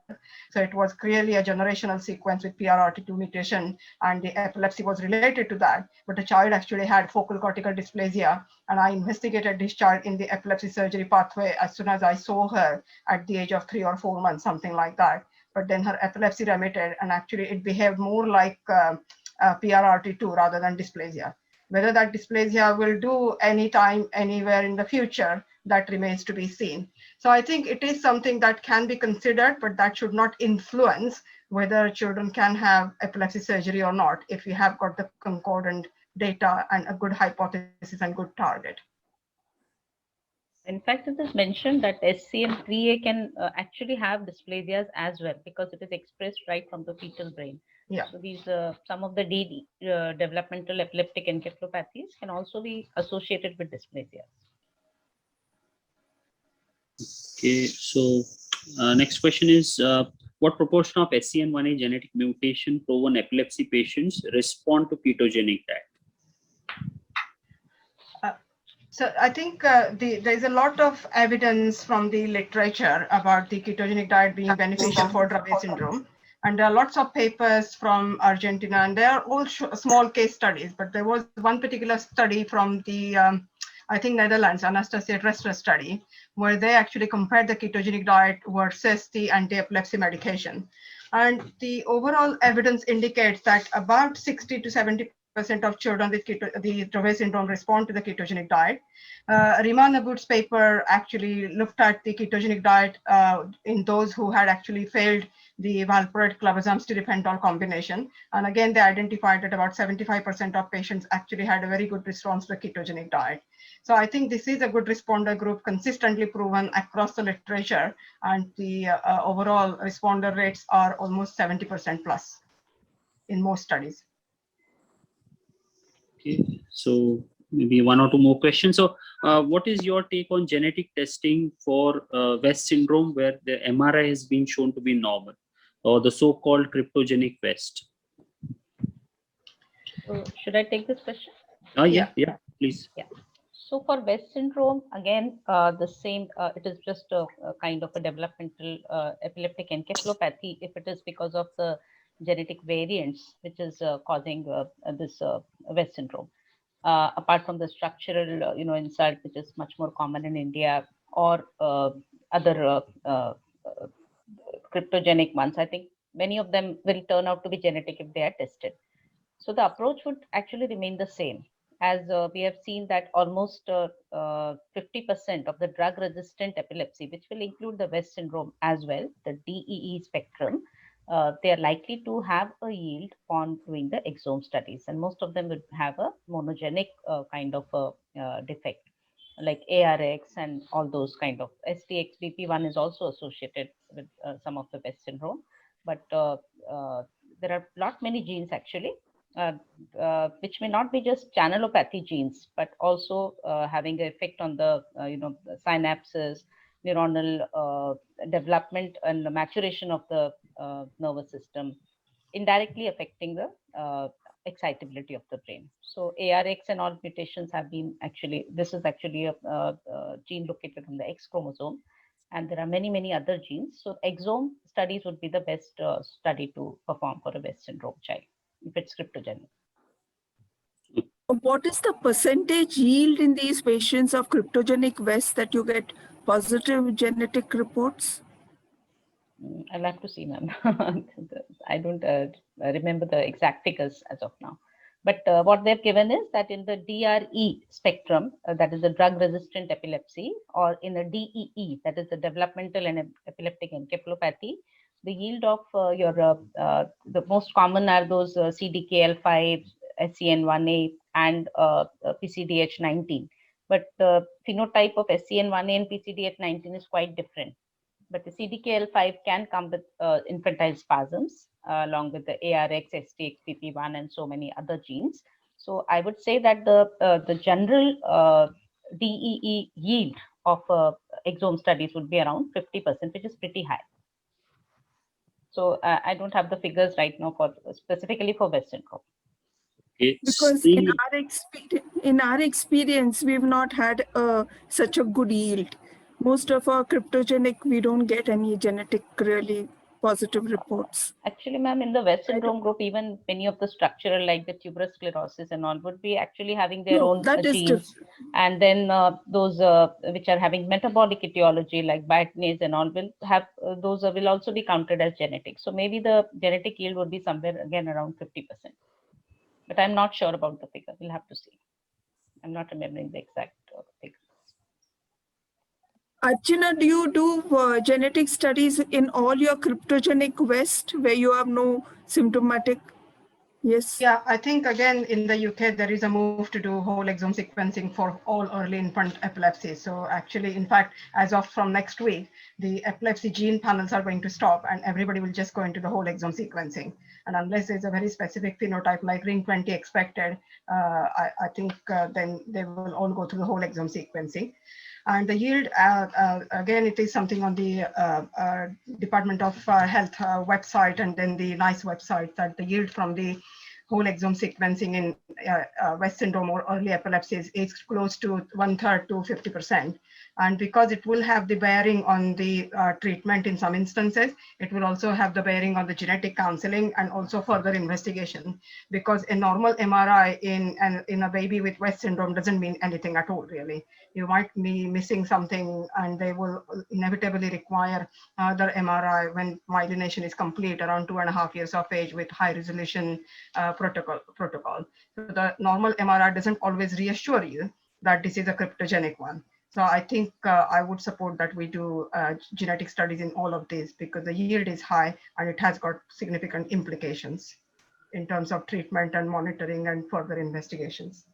Speaker 6: So it was clearly a generational sequence with PRRT2 mutation, and the epilepsy was related to that, but the child actually had focal cortical dysplasia, and I investigated this child in the epilepsy surgery pathway as soon as I saw her at the age of 3 or 4 months, something like that. But then her epilepsy remitted, and actually it behaved more like PRRT2 rather than dysplasia. Whether that dysplasia will do anytime, anywhere in the future, that remains to be seen. So I think it is something that can be considered, but that should not influence whether children can have epilepsy surgery or not, if we have got the concordant data and a good hypothesis and good target.
Speaker 1: In fact, it is mentioned that SCN3A can actually have dysplasias as well, because it is expressed right from the fetal brain.
Speaker 6: Yeah.
Speaker 1: So these some of the DD, developmental epileptic encephalopathies can also be associated with dysplasias.
Speaker 2: Okay, so next question is, what proportion of SCN1A genetic mutation proven epilepsy patients respond to ketogenic diet?
Speaker 6: So I think there's a lot of evidence from the literature about the ketogenic diet being beneficial for Dravet syndrome. And there are lots of papers from Argentina, and they are all small case studies, but there was one particular study from the, I think Netherlands, Anastasia Dresser study, where they actually compared the ketogenic diet versus the anti-epilepsy medication. And the overall evidence indicates that about 60 to 70% of children with the Dravet syndrome respond to the ketogenic diet. Rima Nabut's paper actually looked at the ketogenic diet in those who had actually failed the valproate clobazam stiripentol combination. And again, they identified that about 75% of patients actually had a very good response to the ketogenic diet. So I think this is a good responder group, consistently proven across the literature, and the overall responder rates are almost 70% plus in most studies.
Speaker 2: Okay, so maybe one or two more questions. So, what is your take on genetic testing for West syndrome, where the MRI has been shown to be normal, or the so-called cryptogenic West?
Speaker 1: So should I take this question?
Speaker 2: Yeah, please.
Speaker 1: Yeah. So for West syndrome, again, the same, it is just a kind of a developmental epileptic encephalopathy if it is because of the genetic variants which is causing this West syndrome. Apart from the structural, insult, which is much more common in India, or other cryptogenic ones, I think many of them will turn out to be genetic if they are tested. So the approach would actually remain the same, as we have seen that almost 50% of the drug-resistant epilepsy, which will include the West syndrome as well, the DEE spectrum, they are likely to have a yield on doing the exome studies, and most of them would have a monogenic kind of a defect, like ARX and all those kind of. STXBP1 is also associated with some of the West syndrome, but there are many genes actually, which may not be just channelopathy genes, but also having an effect on the the synapses, neuronal development and the maturation of the nervous system, indirectly affecting the excitability of the brain. So ARX and all mutations have been actually, this is actually a gene located on the X chromosome, and there are many other genes. So exome studies would be the best study to perform for a West syndrome child if it's cryptogenic.
Speaker 5: What is the percentage yield in these patients of cryptogenic West that you get positive genetic reports?
Speaker 1: I'll have to see, ma'am. I don't remember the exact figures as of now. But what they've given is that in the DRE spectrum, that is the drug-resistant epilepsy, or in a DEE, that is the developmental and epileptic encephalopathy, the yield of the most common are those CDKL5, SCN1A, and PCDH19. But the phenotype of SCN1A and PCDH19 is quite different. But the CDKL5 can come with infantile spasms, along with the ARX, STXBP1, and so many other genes. So I would say that the general DEE yield of exome studies would be around 50%, which is pretty high. So I don't have the figures right now for specifically for West syndrome.
Speaker 2: Okay.
Speaker 5: Because in our experience, we've not had such a good yield. Most of our cryptogenic, we don't get any genetic really positive reports.
Speaker 1: Actually, ma'am, in the West syndrome group, even many of the structural, like the tuberous sclerosis and all, would be actually having their own genes. And then those which are having metabolic etiology, like biatinase and all, will have those will also be counted as genetic. So maybe the genetic yield would be somewhere again around 50%. But I'm not sure about the figure. We'll have to see. I'm not remembering the exact figure.
Speaker 5: Archana, do you do genetic studies in all your cryptogenic West where you have no symptomatic? Yes.
Speaker 6: Yeah, I think again in the UK there is a move to do whole exome sequencing for all early infant epilepsy. So actually, in fact, as of from next week, the epilepsy gene panels are going to stop and everybody will just go into the whole exome sequencing. And unless there's a very specific phenotype like ring 20 expected, I think then they will all go through the whole exome sequencing. And the yield, again, it is something on the Department of Health website, and then the NICE website, that the yield from the whole exome sequencing in West syndrome or early epilepsies is close to 1/3 to 50%. And because it will have the bearing on the treatment in some instances, it will also have the bearing on the genetic counseling and also further investigation, because a normal MRI in a baby with West syndrome doesn't mean anything at all, really. You might be missing something and they will inevitably require another MRI when myelination is complete around 2.5 years of age with high resolution protocol. So the normal MRI doesn't always reassure you that this is a cryptogenic one. So I think I would support that we do genetic studies in all of these, because the yield is high and it has got significant implications in terms of treatment and monitoring and further investigations.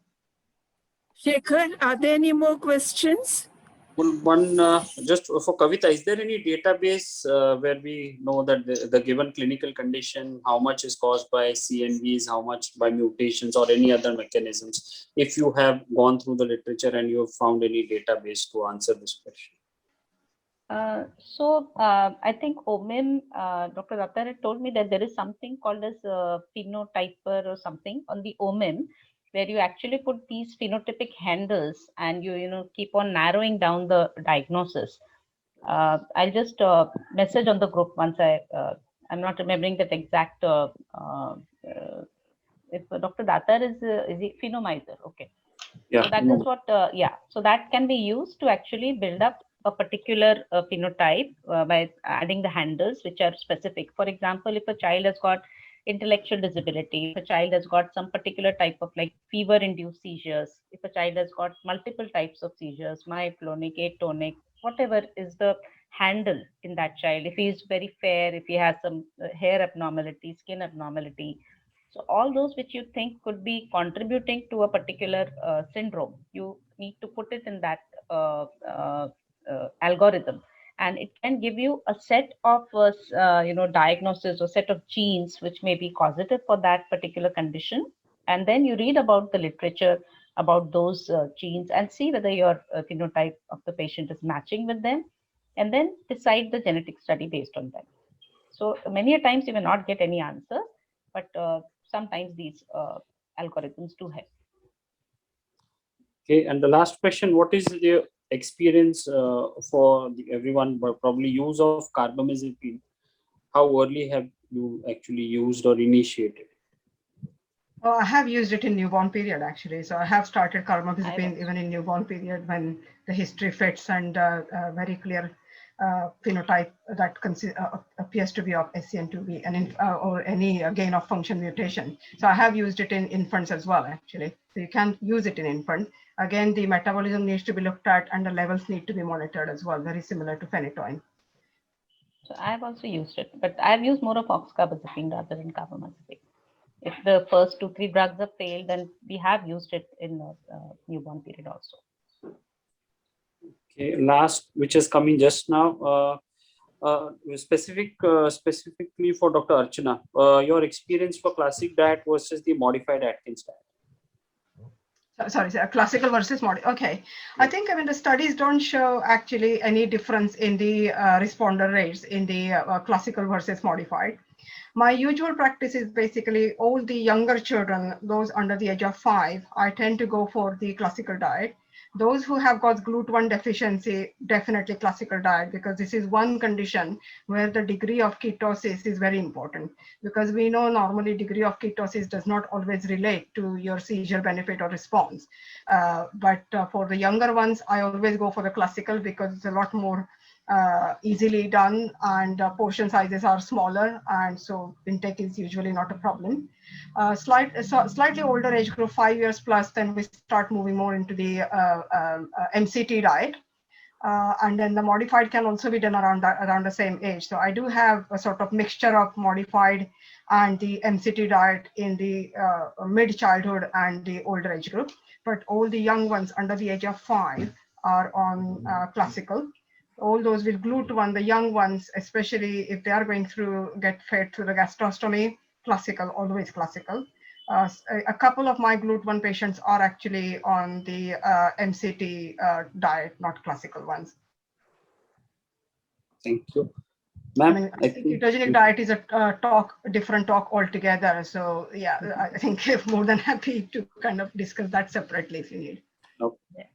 Speaker 5: Shekhar, are there any more questions?
Speaker 2: Well, one just for Kavita, is there any database where we know that the given clinical condition, how much is caused by CNVs, how much by mutations or any other mechanisms? If you have gone through the literature and you have found any database to answer this question.
Speaker 1: I think OMIM, Dr. Datta had told me that there is something called as phenotyper or something on the OMIM, where you actually put these phenotypic handles and you keep on narrowing down the diagnosis. I'll just message on the group once I'm not remembering that exact. If Dr. Datta is he Phenomizer? Okay.
Speaker 2: Yeah.
Speaker 1: So that is what. So that can be used to actually build up a particular phenotype by adding the handles which are specific. For example, if a child has got intellectual disability, if a child has got some particular type of like fever-induced seizures, if a child has got multiple types of seizures, myoclonic, atonic, whatever is the handle in that child, if he is very fair, if he has some hair abnormality, skin abnormality, so all those which you think could be contributing to a particular syndrome, you need to put it in that algorithm, and it can give you a set of diagnosis or set of genes which may be causative for that particular condition, and then you read about the literature about those genes and see whether your phenotype of the patient is matching with them, and then decide the genetic study based on them. So many a times you may not get any answer, but sometimes these algorithms do help.
Speaker 2: Okay, and the last question, what is the experience for everyone, but probably use of carbamazepine? How early have you actually used or initiated?
Speaker 6: I have used it in newborn period actually. So I have started carbamazepine even in newborn period when the history fits and very clear phenotype that appears to be of SCN2B and or any gain of function mutation. So I have used it in infants as well actually. So you can use it in infant. Again, the metabolism needs to be looked at and the levels need to be monitored as well, very similar to phenytoin.
Speaker 1: So I have also used it, but I have used more of oxcarbazepine rather than carbamazepine. If the first 2-3 drugs have failed, then we have used it in the newborn period also.
Speaker 2: Okay, last, which is coming just now, specifically for Dr. Archana, your experience for classic diet versus the modified Atkins diet.
Speaker 6: Sorry, classical versus modified. Okay, I think the studies don't show actually any difference in the responder rates in the classical versus modified. My usual practice is basically all the younger children, those under the age of 5, I tend to go for the classical diet. Those who have got GLUT1 deficiency, definitely classical diet, because this is one condition where the degree of ketosis is very important, because we know normally degree of ketosis does not always relate to your seizure benefit or response. But for the younger ones, I always go for the classical because it's a lot more easily done and portion sizes are smaller, and so intake is usually not a problem. Slightly older age group, 5 years plus, then we start moving more into the MCT diet. And then the modified can also be done around the same age. So I do have a sort of mixture of modified and the MCT diet in the mid-childhood and the older age group. But all the young ones under the age of 5 are on classical. All those with GLUT1, the young ones, especially if they are going through, get fed through the gastrostomy, classical, always classical. A couple of my GLUT1 patients are actually on the MCT diet, not classical ones.
Speaker 2: Thank you. Ma'am,
Speaker 6: I think ketogenic diet is a different talk altogether. So yeah, I think I'm more than happy to kind of discuss that separately if you need.
Speaker 2: Okay.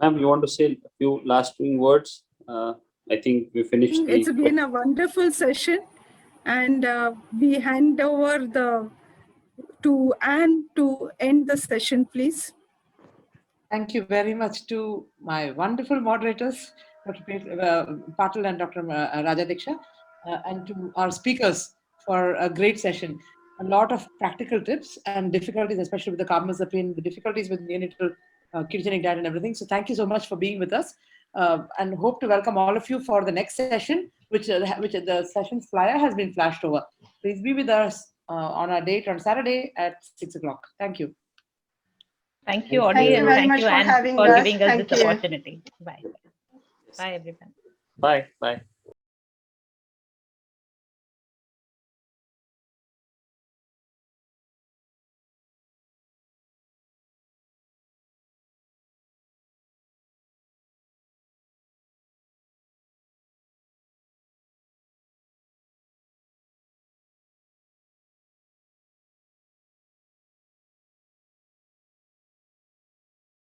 Speaker 2: Ma'am, you want to say a few last words? I think we finished.
Speaker 5: It's been a wonderful session, and we hand over to Anne to end the session, please.
Speaker 4: Thank you very much to my wonderful moderators, Dr. Patil and Dr. Rajadiksha, and to our speakers for a great session. A lot of practical tips and difficulties, especially with the carbamazepine, the difficulties with neonatal ketogenic diet and everything. So thank you so much for being with us, and hope to welcome all of you for the next session, which the session's flyer has been flashed over. Please be with us on our date on Saturday at 6 o'clock. Thank you.
Speaker 1: Thank you,
Speaker 2: Thank
Speaker 1: Audrey,
Speaker 2: you
Speaker 1: and
Speaker 6: very
Speaker 1: thank
Speaker 6: much
Speaker 1: you,
Speaker 6: for
Speaker 1: Anne,
Speaker 6: having
Speaker 1: for
Speaker 6: us.
Speaker 1: giving us
Speaker 6: Thank
Speaker 1: this
Speaker 6: you.
Speaker 1: opportunity. Bye. Bye, everyone.
Speaker 7: Bye. Bye.